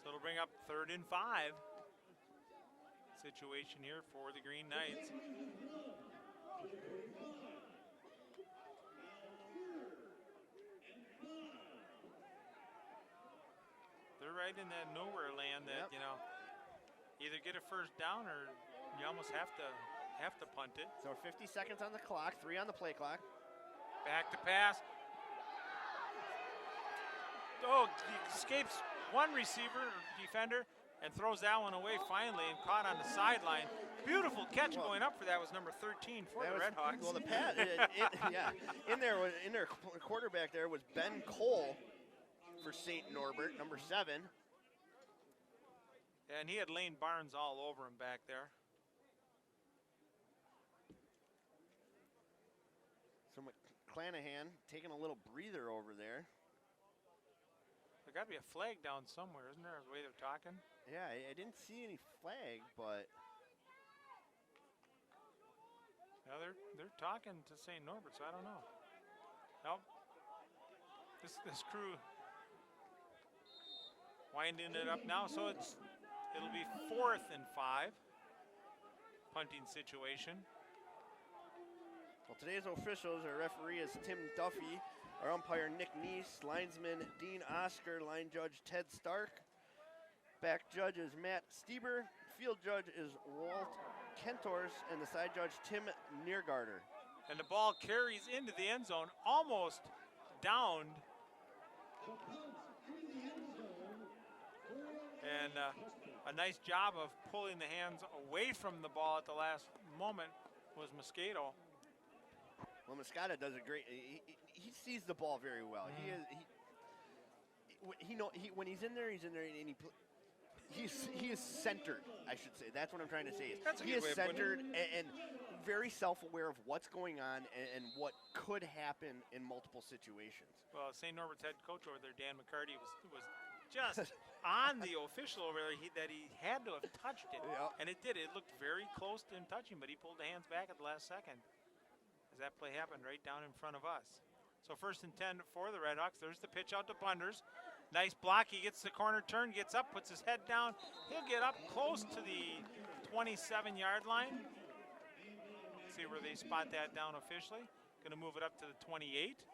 So it'll bring up 3rd and 5 situation here for the Green Knights. They're right in that nowhere land that, either get a first down or you almost have to punt it. So 50 seconds on the clock, 3 on the play clock. Back to pass. Oh, he escapes one receiver, defender, and throws that one away finally and caught on the sideline. Beautiful catch going up for that was number 13 for the Redhawks. Well, the pass, in their quarterback there was Ben Cole. for St. Norbert, number 7. And he had Lane Barnes all over him back there. So McClanahan taking a little breather over there. There got to be a flag down somewhere, isn't there, the way they're talking? Yeah, I didn't see any flag, but... Yeah, they're talking to St. Norbert, so I don't know. Nope. This crew winding it up now, so it'll be 4th and 5. Punting situation. Well, today's officials, our referee is Tim Duffy, our umpire Nick Neese, linesman Dean Oscar, line judge Ted Stark, back judge is Matt Stieber, field judge is Walt Kentors, and the side judge Tim Niergarter. And the ball carries into the end zone, almost downed. And a nice job of pulling the hands away from the ball at the last moment was Moscato. Well, Moscato does a great. He sees the ball very well. When he's in there, and he is centered. I should say that's what I'm trying to say. He is centered and very self-aware of what's going on and what could happen in multiple situations. Well, St. Norbert's head coach over there, Dan McCarty, was just on the official over there that he had to have touched it, and it did. It looked very close to him touching, but he pulled the hands back at the last second. As that play happened right down in front of us. So 1st and 10 for the Redhawks. There's the pitch out to Bunders. Nice block. He gets the corner turn, gets up, puts his head down. He'll get up close to the 27-yard line. See where they spot that down officially. Going to move it up to the 28.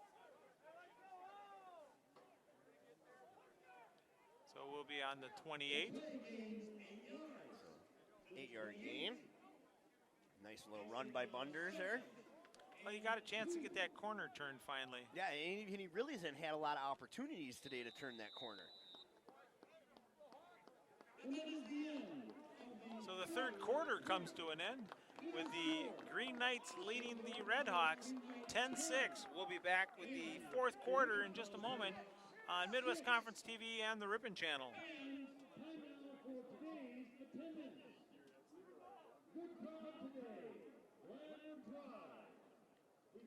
So we'll be on the 28. 8-yard gain. Nice little run by Bunders there. Well, you got a chance to get that corner turn finally. Yeah, and he really hasn't had a lot of opportunities today to turn that corner. So the 3rd quarter comes to an end with the Green Knights leading the Redhawks 10-6. We'll be back with the 4th quarter in just a moment on Midwest Conference TV and the Ripon channel.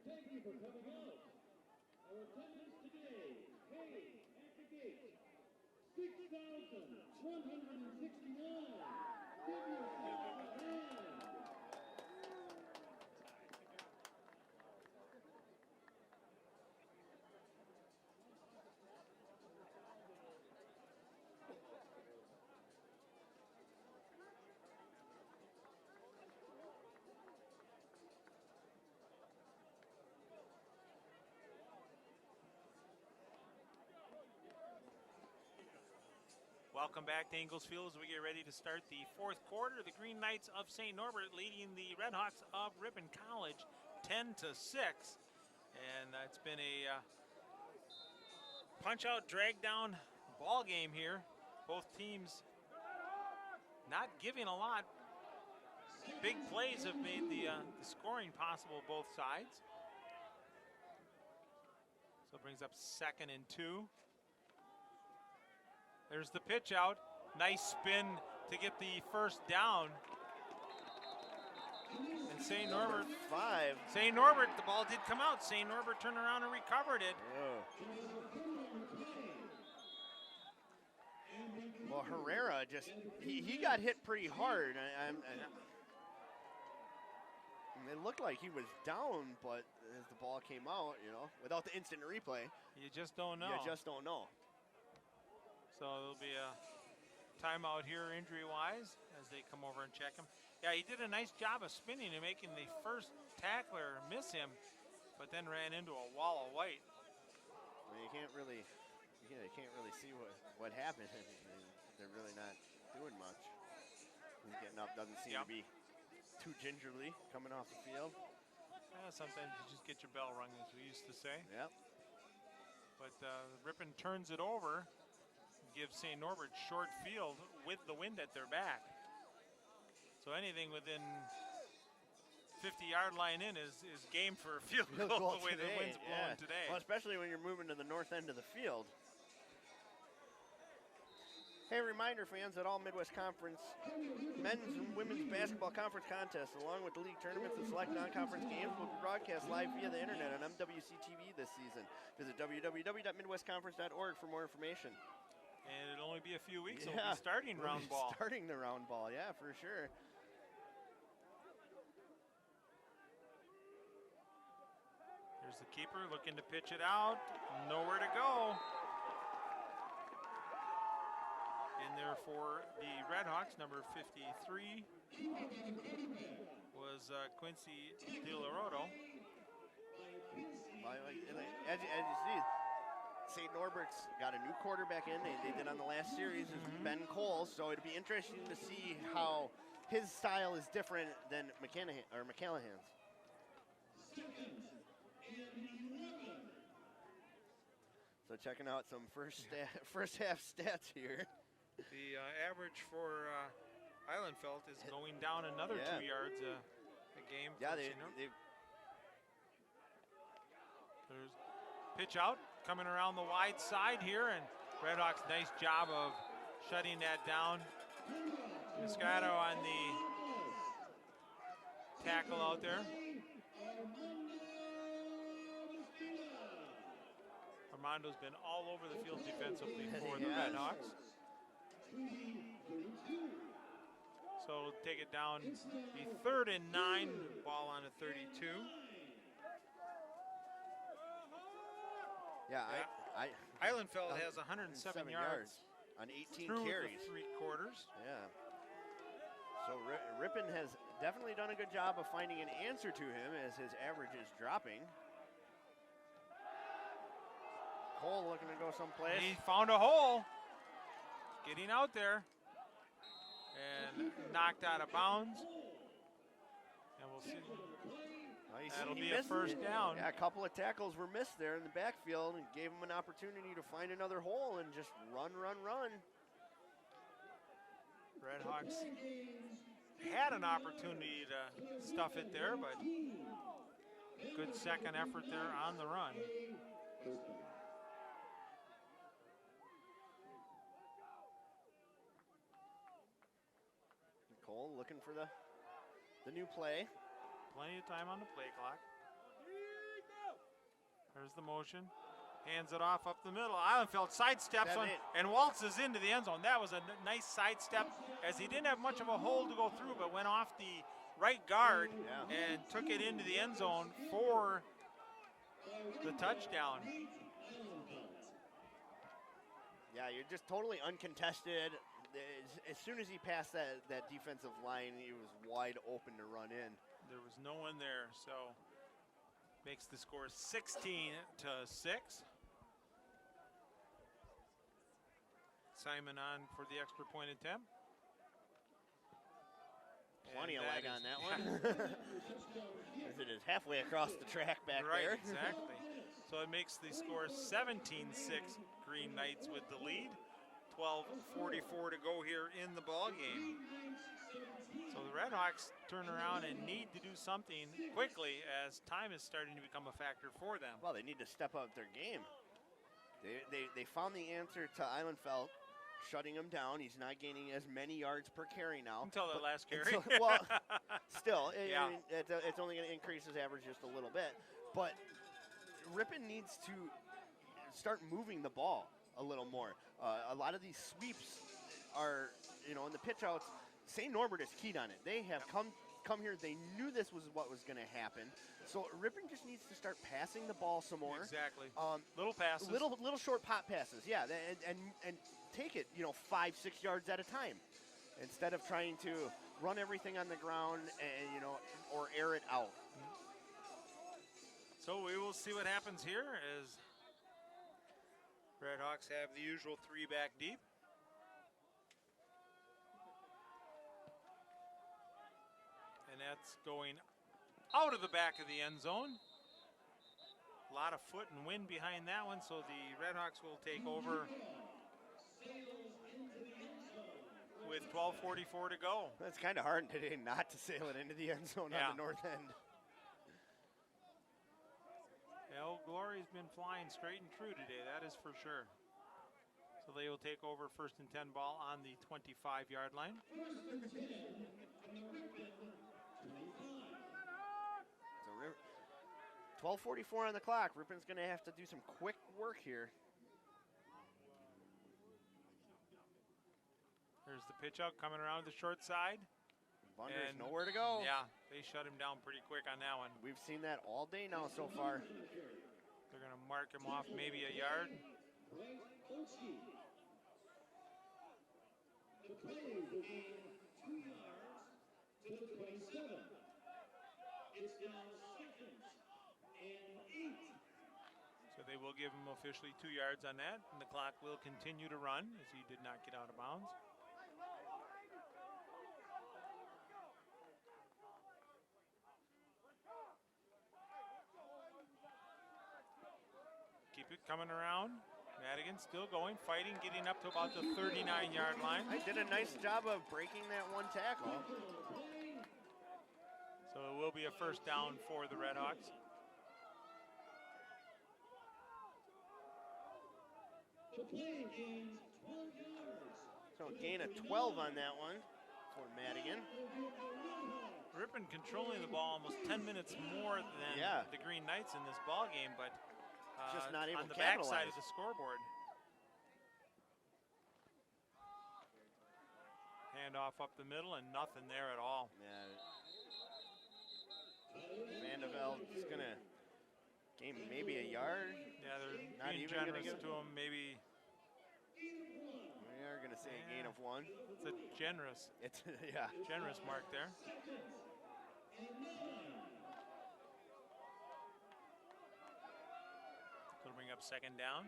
Thank you for coming out. Our attendance today, paid at the gate, 6,169. Give yourself a hand. Welcome back to Inglesfield as we get ready to start the 4th quarter. The Green Knights of St. Norbert leading the Redhawks of Ripon College 10-6. And it's been a punch-out, drag-down ball game here. Both teams not giving a lot. Big plays have made the scoring possible both sides. So it brings up 2nd and 2. There's the pitch out. Nice spin to get the first down. And St. Norbert, 5. St. Norbert, the ball did come out. St. Norbert turned around and recovered it. Oh. Well, Herrera he got hit pretty hard. It looked like he was down, but as the ball came out, without the instant replay. You just don't know. You just don't know. So there'll be a timeout here injury-wise as they come over and check him. Yeah, he did a nice job of spinning and making the first tackler miss him, but then ran into a wall of white. Well, you can't really see what happened. They're really not doing much. He's getting up, doesn't seem to be too gingerly coming off the field. Yeah, sometimes you just get your bell rung, as we used to say. Yep. But Ripon turns it over. Gives St. Norbert short field with the wind at their back. So anything within 50-yard line in is game for a field goal the way the wind's blowing today. Well, especially when you're moving to the north end of the field. Hey, reminder fans that all Midwest Conference men's and women's basketball conference contests, along with the league tournaments and select non-conference games, will be broadcast live via the internet on MWC TV this season. Visit www.midwestconference.org for more information. And it'll only be a few weeks. Yeah. We'll be starting round ball. Starting the round ball, yeah, for sure. Here's the keeper looking to pitch it out. Nowhere to go. In there for the Redhawks, number 53 was Quincy DiLaroto. As you see, St. Norbert's got a new quarterback in. They did on the last series, is Ben Cole. So it'd be interesting to see how his style is different than McCallahan's. So checking out some first half stats here. The average for Islandfeld is going down another 2 yards a game. Yeah, there's pitch out coming around the wide side here, and Redhawks nice job of shutting that down. Moscato on the tackle out there. Armando's been all over the field defensively for the Redhawks. So take it down, the 3rd and 9, ball on a 32. Islandfeld has 107 yards on 18 through carries. The 3 quarters. Yeah. So Ripon has definitely done a good job of finding an answer to him as his average is dropping. Cole looking to go someplace. He found a hole. Getting out there. And knocked out of bounds. And we'll see. That'll be a first down. Yeah, a couple of tackles were missed there in the backfield and gave him an opportunity to find another hole and just run. Redhawks had an opportunity to stuff it there, but good second effort there on the run. Cole looking for the new play. Plenty of time on the play clock. There's the motion. Hands it off up the middle. Islandfeld sidesteps on and waltzes into the end zone. That was a nice sidestep as he didn't have much of a hole to go through, but went off the right guard and took it into the end zone for the touchdown. Yeah, you're just totally uncontested. As soon as he passed that defensive line, he was wide open to run in. There was no one there, so makes the score 16-6. Simon on for the extra point attempt. Plenty of leg on that one. As it is halfway across the track back there. Right, exactly. So it makes the score 17-6. Green Knights with the lead. 12:44 to go here in the ball game. So the Redhawks turn around and need to do something quickly as time is starting to become a factor for them. Well, they need to step up their game. They found the answer to Islandfeld, shutting him down. He's not gaining as many yards per carry now. Until the last carry. Still, it's only going to increase his average just a little bit. But Ripon needs to start moving the ball a little more. A lot of these sweeps are, in the pitch outs, St. Norbert is keyed on it. They have come here. They knew this was what was going to happen. So Ripon just needs to start passing the ball some more. Exactly. Little passes. Little short pop passes, yeah. And take it, 5-6 yards at a time. Instead of trying to run everything on the ground and, or air it out. So we will see what happens here as Redhawks have the usual 3 back deep. And that's going out of the back of the end zone. A lot of foot and wind behind that one, so the Redhawks will take over with 12:44 to go. That's kind of hard today not to sail it into the end zone on the north end. Old Glory's been flying straight and true today, that is for sure. So they will take over 1st and 10 ball on the 25-yard line. 12:44 on the clock. Ripon's going to have to do some quick work here. There's the pitch out coming around the short side. Bunder's nowhere to go. Yeah, they shut him down pretty quick on that one. We've seen that all day now so far. They're going to mark him off maybe a yard. The play will gain 2 yards to the 27. It's now 2nd and 8. So they will give him officially 2 yards on that, and the clock will continue to run as he did not get out of bounds. Keep it coming around. Madigan still going, fighting, getting up to about the 39-yard line. He did a nice job of breaking that one tackle. So it will be a 1st down for the Redhawks. The play gains 12 yards. So a gain of 12 on that one for Madigan. Ripon controlling the ball almost 10 minutes more than the Green Knights in this ball game, but just not able on the to back capitalize. side of the scoreboard. Handoff up the middle and nothing there at all. Yeah. Vandeveld is going to gain maybe a yard. Yeah, they're not being even generous to him. Maybe we are going to say a gain of 1. It's a generous. It's generous mark there. It'll bring up 2nd down.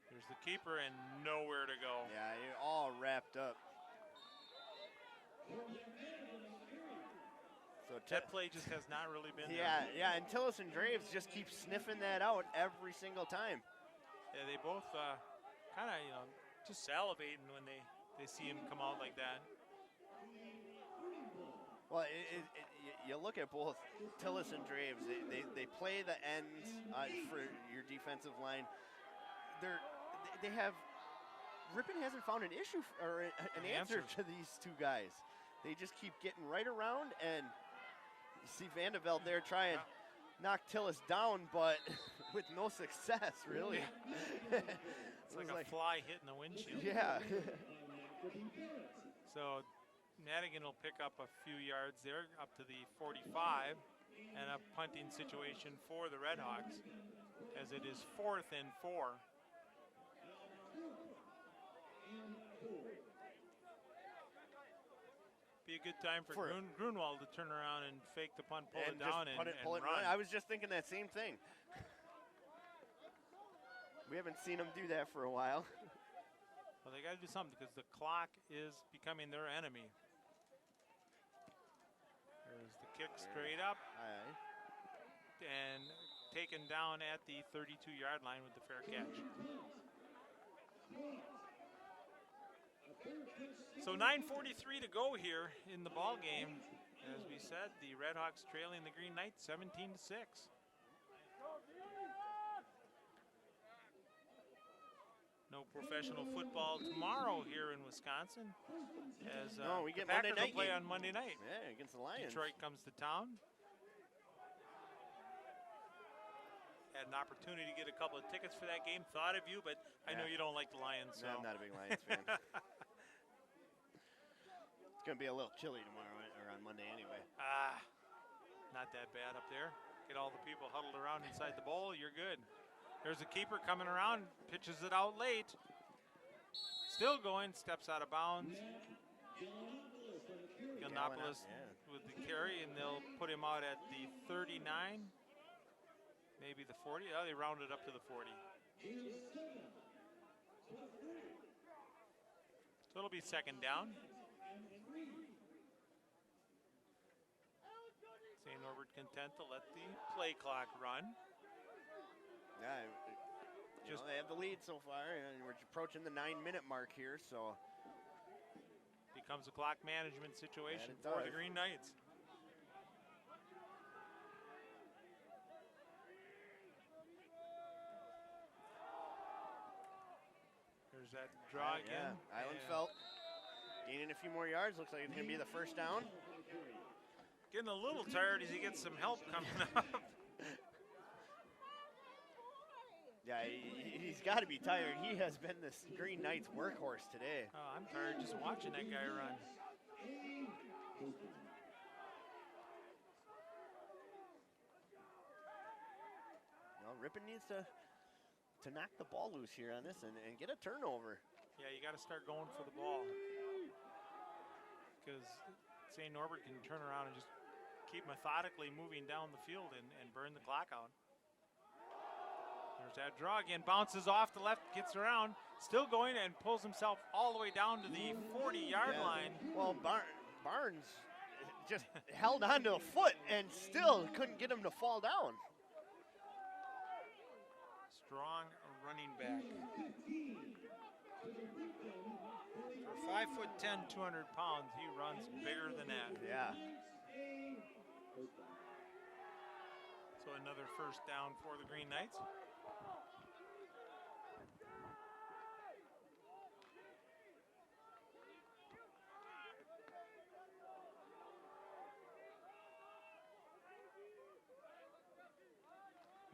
There's the keeper and nowhere to go. Yeah, you're all wrapped up. So that play just has not really been there. Yeah, and Tillis and Draves just keep sniffing that out every single time. Yeah, they both kind of, just salivating when they see him come out like that. Well, you look at both Tillis and Draves. They play the ends for your defensive line. They have Ripon hasn't found an issue or an answer to these two guys. They just keep getting right around, and you see Vandeveld there try and knock Tillis down, but with no success, really. It's like a fly hitting the windshield. Yeah. So Madigan will pick up a few yards there, up to the 45, and a punting situation for the Redhawks, as it is 4th and 4. Be a good time for Grunwald to turn around and fake the punt, pull it down, and run. I was just thinking that same thing. We haven't seen him do that for a while. Well, they got to do something because the clock is becoming their enemy. There's the kick straight up. And taken down at the 32-yard line with the fair catch. So 9:43 to go here in the ball game. As we said, the Redhawks trailing the Green Knights 17-6. No professional football tomorrow here in Wisconsin, as we get the Packers Monday night will play game on Monday night. Yeah, against the Lions. Detroit comes to town. Had an opportunity to get a couple of tickets for that game. Thought of you, but I know you don't like the Lions. So. No, I'm not a big Lions fan. It's going to be a little chilly tomorrow or on Monday anyway. Not that bad up there. Get all the people huddled around inside the bowl. You're good. There's a keeper coming around, pitches it out late. Still going, steps out of bounds. Giannopoulos with the carry, and they'll put him out at the 39, maybe the 40. Oh, they rounded up to the 40. So it'll be 2nd down. St. Norbert content to let the play clock run. Yeah, they have the lead so far, and we're approaching the 9-minute mark here, so. Be becomes a clock management situation it for does. the Green Knights. There's that draw again. Yeah, Islandfeld gaining a few more yards. Looks like it's going to be the first down. Getting a little tired as he gets some help coming up. Yeah, he's got to be tired. He has been this Green Knights workhorse today. Oh, I'm tired just watching that guy run. Well, Ripon needs to knock the ball loose here on this and get a turnover. Yeah, you got to start going for the ball. Because St. Norbert can turn around and just keep methodically moving down the field and burn the clock out. There's that draw again, bounces off the left, gets around, still going and pulls himself all the way down to the 40-yard line. Well, Barnes just held onto a foot and still couldn't get him to fall down. Strong running back. For 5'10", 200 pounds, he runs bigger than that. Yeah. So another first down for the Green Knights.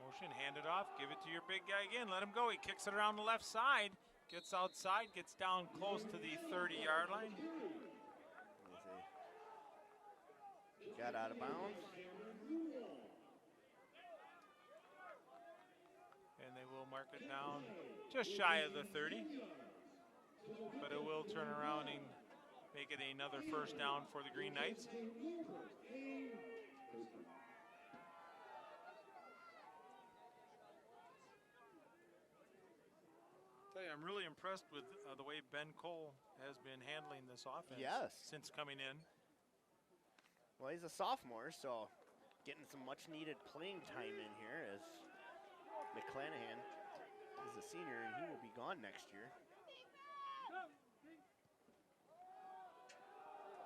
Motion, hand it off, give it to your big guy again, let him go. He kicks it around the left side, gets outside, gets down close to the 30-yard line. Got out of bounds. And they will mark it down just shy of the 30. But it will turn around and make it another first down for the Green Knights. I'm really impressed with the way Ben Cole has been handling this offense since coming in. Well, he's a sophomore, so getting some much-needed playing time in here as McClanahan is a senior, and he will be gone next year.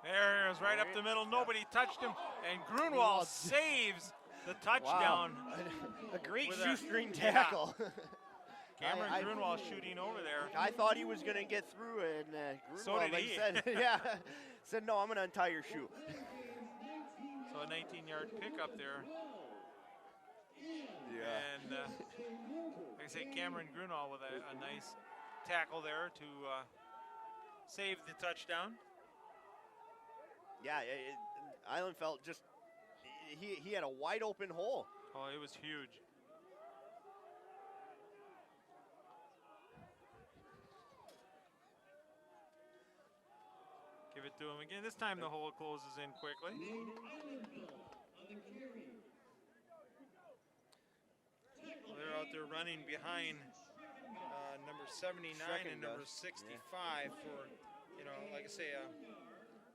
There he is, right up the middle. Nobody touched him, and Grunwald saves the touchdown. Wow. A great shoestring tackle. Yeah. Cameron Grunwald shooting over there. I thought he was going to get through, and Grunwald so did he. said, no, I'm going to untie your shoe. So a 19-yard pickup there. Yeah. And like I say, Cameron Grunwald with a nice tackle there to save the touchdown. Yeah, Islandfeld just, he had a wide open hole. Oh, it was huge. Give it to him again. This time the hole closes in quickly. They're out there running behind number 79 and number 65 for, like I say,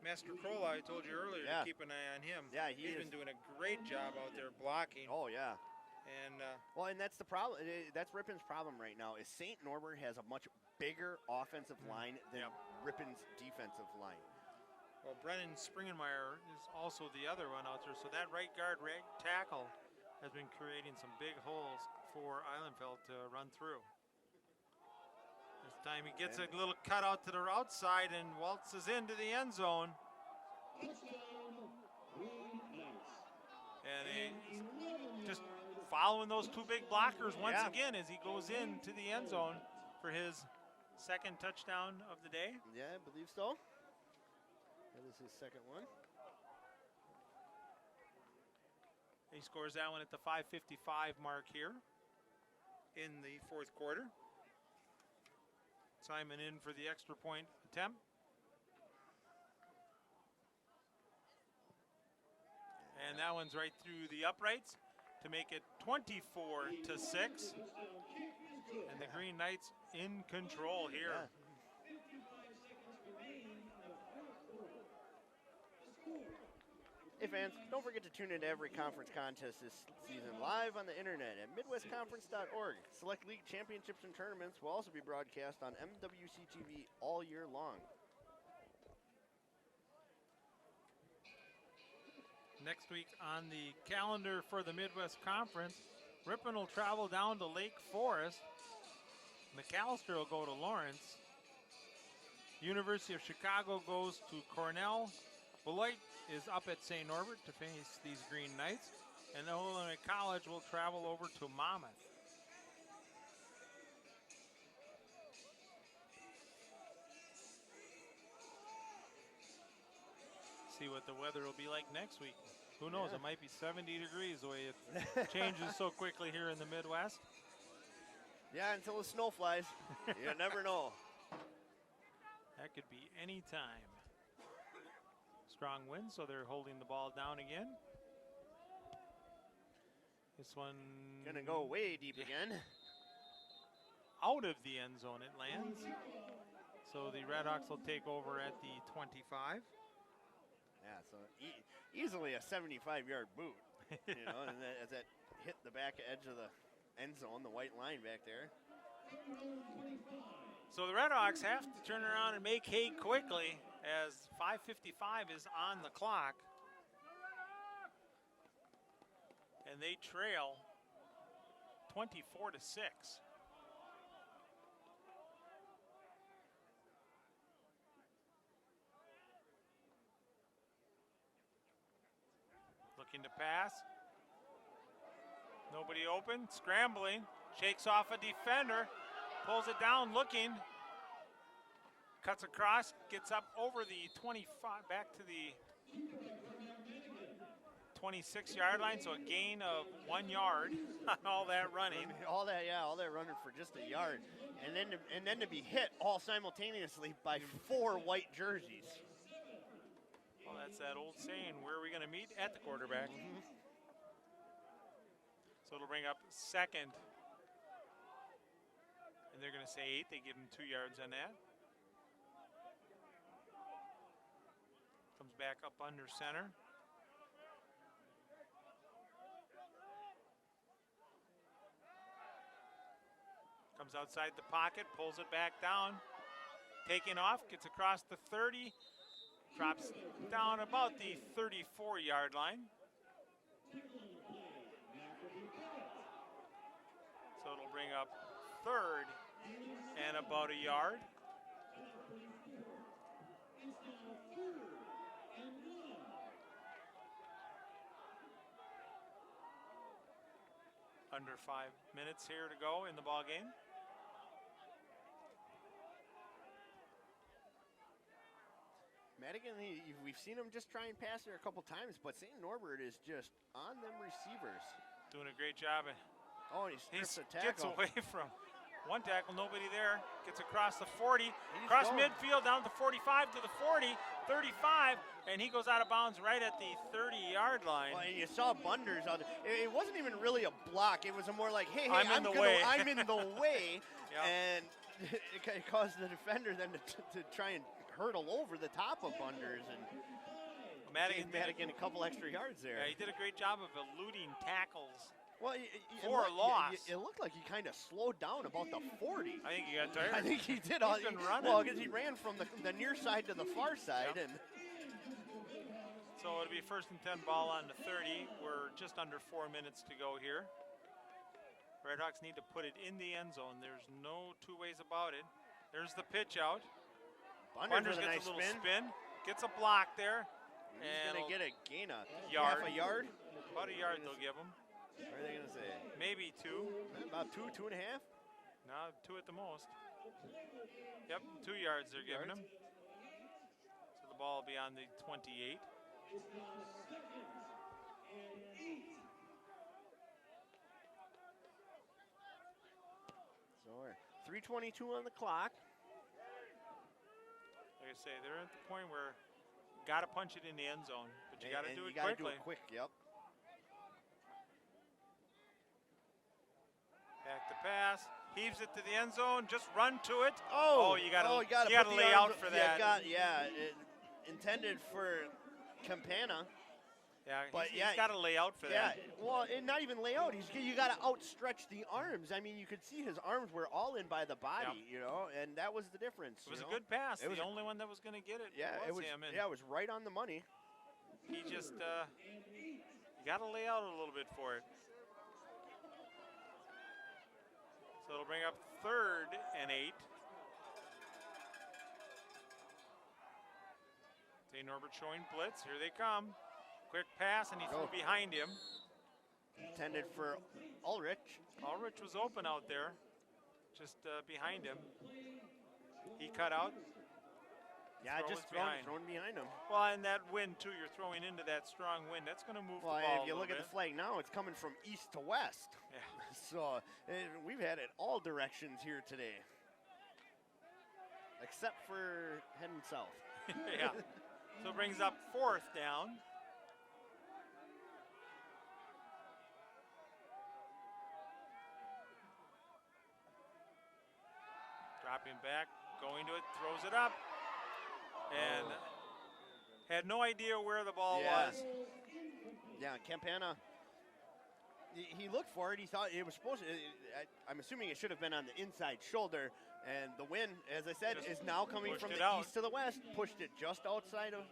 Master Krola, I told you earlier, to keep an eye on him. Yeah, he's been doing a great job out there blocking. Oh, yeah. And well, and that's the problem. That's Ripon's problem right now is St. Norbert has a much bigger offensive line than Ripon's defensive line. Well, Brennan Springenmeyer is also the other one out there. So that right guard, right tackle has been creating some big holes for Islandfeld to run through. This time he gets a little cut out to the outside and waltzes into the end zone. And he's just following those two big blockers once again as he goes into the end zone for his second touchdown of the day. Yeah, I believe so. That is his second one. He scores that one at the 5:55 mark here in the fourth quarter. Simon in for the extra point attempt. And that one's right through the uprights to make it 24-6. And the Green Knights in control here. Yeah. Hey fans, don't forget to tune into every conference contest this season live on the internet at midwestconference.org. Select league championships and tournaments will also be broadcast on MWC TV all year long. Next week on the calendar for the Midwest Conference, Ripon will travel down to Lake Forest. McAllister will go to Lawrence. University of Chicago goes to Cornell. Beloit is up at St. Norbert to face these Green Knights. And Illinois College will travel over to Monmouth. See what the weather will be like next week. Who knows? Yeah. It might be 70 degrees the way it changes so quickly here in the Midwest. Yeah, until the snow flies. You never know. That could be any time. Strong wind, so they're holding the ball down again. This one Gonna go way deep again. out of the end zone it lands. So the Redhawks will take over at the 25. Yeah, so easily a 75-yard boot. You know, and as that hit the back edge of the end zone, the white line back there. So the Redhawks have to turn around and make hay quickly as 5:55 is on the clock. And they trail 24-6. Looking to pass. Nobody open, scrambling, shakes off a defender, pulls it down, looking, cuts across, gets up over the 25, back to the 26-yard line, so a gain of 1 yard on all that running. All that running for just a yard, and then to be hit all simultaneously by 4 white jerseys. Well, that's that old saying, where are we going to meet? At the quarterback. So it'll bring up second. And they're going to say 8. They give him 2 yards on that. Comes back up under center. Comes outside the pocket, pulls it back down. Taking off, gets across the 30. Drops down about the 34-yard line. So it'll bring up third and about a yard. Under 5 minutes here to go in the ball game. Madigan, we've seen him just try and pass there a couple times, but St. Norbert is just on them receivers. Doing a great job. Oh, and he strips a Gets tackle. away from one tackle, nobody there. Gets across the 40, He's across going. midfield, down to the 45, to the 40, 35, and he goes out of bounds right at the 30-yard line. Well, and you saw Bunders out there. It wasn't even really a block. It was a more like, hey, I'm in the way. I'm in the way. Yep. And it caused the defender then to try and hurdle over the top of Bunders and Madigan a couple extra yards there. Yeah, he did a great job of eluding tackles. Well, For a loss. It looked like he kind of slowed down about the 40. I think he got tired. I think he did. He's been running. Well, because he ran from the near side to the far side. Yep. And So it'll be 1st and 10 ball on the 30. We're just under 4 minutes to go here. Redhawks need to put it in the end zone. There's no two ways about it. There's the pitch out. Bunders with a gets nice a little spin. Gets a block there. He's and going to get a gain of yard. half a yard. About a yard they'll give him. What are they going to say? Maybe 2. About 2.5? No, 2 at the most. Yep, 2 yards they're giving him. So the ball will be on the 28. So we're 3:22 on the clock. Like I say, they're at the point where you got to punch it in the end zone, but you got to do it You got to quickly. do it quick, yep. Back to pass, heaves it to the end zone, just run to it. You got to put the lay arms out for yeah, that. intended for Campana. Yeah, But he's got to lay out for that. Well, and not even lay out. You got to outstretch the arms. I mean, you could see his arms were all in by the body, you know, and that was the difference. It was a good pass. It was the only one that was going to get it Yeah, was him. And it was right on the money. he just, you got to lay out a little bit for it. So it'll bring up 3rd and 8. St. Norbert showing blitz. Here they come. Quick pass, and he threw behind him. Intended for Ulrich. Ulrich was open out there, just behind him. He cut out. Yeah, just thrown behind him. Well, and that wind, too, you're throwing into that strong wind. That's going to move the ball if you look at the flag now, it's coming from east to west. Yeah. So we've had it all directions here today, except for heading south. Yeah. So it brings up 4th down. Dropping back, going to it, throws it up. And had no idea where the ball was. Yeah, Campana, he looked for it. He thought it was supposed to, I'm assuming it should have been on the inside shoulder. And the wind, as I said, is now coming from the east to the west. Pushed it just outside of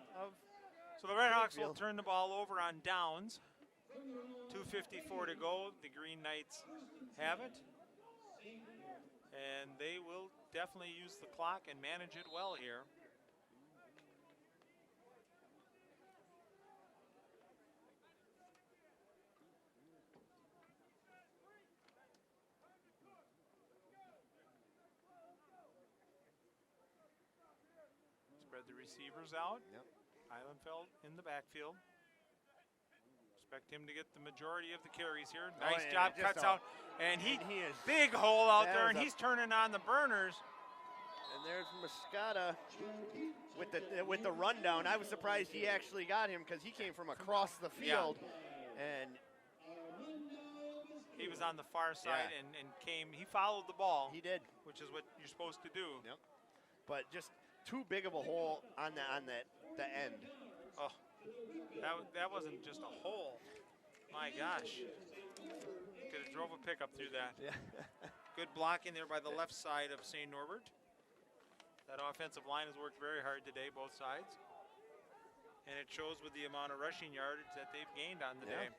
So the Redhawks will turn the ball over on downs. 2:54 to go. The Green Knights have it. And they will definitely use the clock and manage it well here. Spread the receivers out. Yep. Eilenfeld in the backfield. Expect him to get the majority of the carries here. Nice job, cuts out. And he is big hole out there, and he's turning on the burners. And there's Muscata with the rundown. I was surprised he actually got him because he came from across the field. Yeah. And he was on the far side and he followed the ball. He did. Which is what you're supposed to do. Yep. But just too big of a hole on the end. Oh, that wasn't just a hole. My gosh. Could have drove a pickup through that. Yeah. Good blocking there by the left side of St. Norbert. That offensive line has worked very hard today, both sides. And it shows with the amount of rushing yardage that they've gained on the day.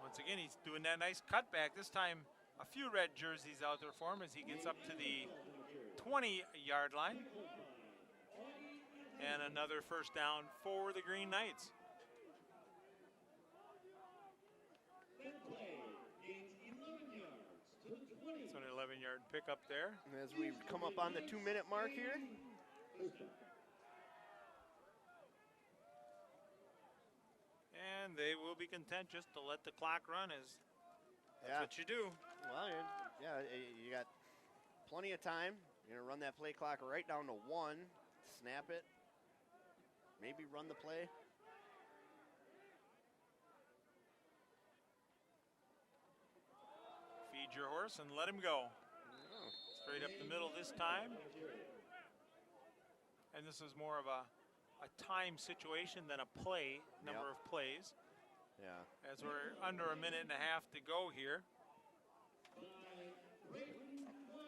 Once again, he's doing that nice cutback. This time, a few red jerseys out there for him as he gets up to the 20-yard line. And another first down for the Green Knights. It's an 11-yard pickup there. As we come up on the 2-minute mark here. And they will be content just to let the clock run as that's what you do. Well, you got plenty of time. You're going to run that play clock right down to 1, snap it, maybe run the play. Feed your horse and let him go. Straight up the middle this time. And this is more of a time situation than a play, number of plays. Yeah. As we're under a minute and a half to go here.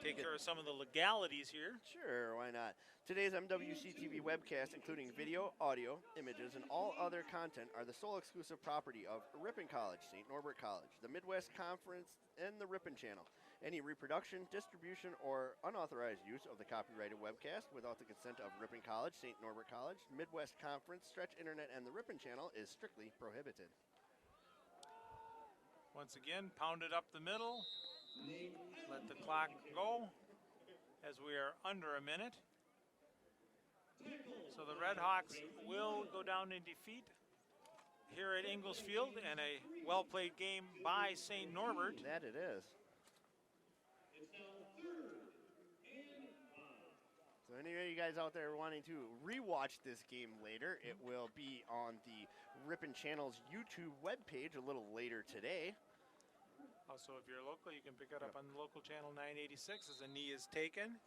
Take care of some of the legalities here. Sure, why not? Today's MWC TV webcast, including video, audio, images, and all other content, are the sole exclusive property of Ripon College, St. Norbert College, the Midwest Conference, and the Ripon Channel. Any reproduction, distribution, or unauthorized use of the copyrighted webcast without the consent of Ripon College, St. Norbert College, Midwest Conference, Stretch Internet, and the Ripon Channel is strictly prohibited. Once again, pound it up the middle. Let the clock go as we are under a minute. So the Redhawks will go down in defeat here at Ingalls Field, and a well-played game by St. Norbert. That it is. So any of you guys out there wanting to rewatch this game later, it will be on the Ripon Channel's YouTube webpage a little later today. Also, if you're local, you can pick it up on the local channel 986 as a knee is taken.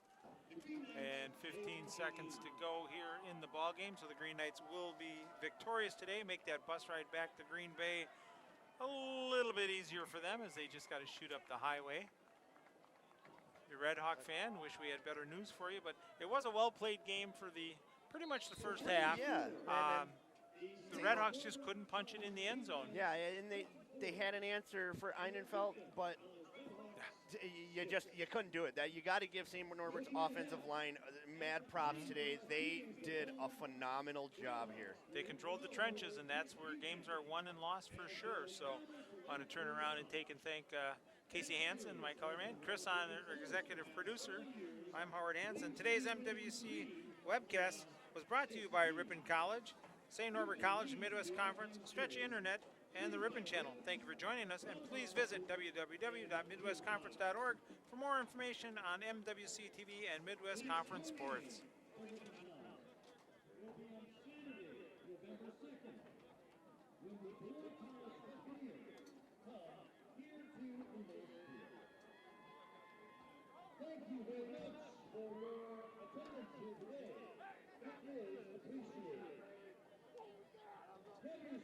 And 15 seconds to go here in the ball game. So the Green Knights will be victorious today, make that bus ride back to Green Bay a little bit easier for them as they just got to shoot up the highway. you're a Red Hawk fan, wish we had better news for you, but it was a well-played game for pretty much the first half. Yeah. The Red Hawks just couldn't punch it in the end zone. Yeah, and they had an answer for Einenfeld, but you couldn't do it. That you got to give St. Norbert's offensive line mad props today. They did a phenomenal job here. They controlled the trenches, and that's where games are won and lost for sure. So I want to turn around and thank Casey Hansen, my color man, Chris, our executive producer. I'm Howard Hansen. Today's MWC webcast was brought to you by Ripon College, St. Norbert College, Midwest Conference, Stretchy Internet, and the Ripon Channel. Thank you for joining us, and please visit www.midwestconference.org for more information on MWC TV and Midwest Conference sports. Thank you very much for your attendance here today. It is appreciated. Thank you,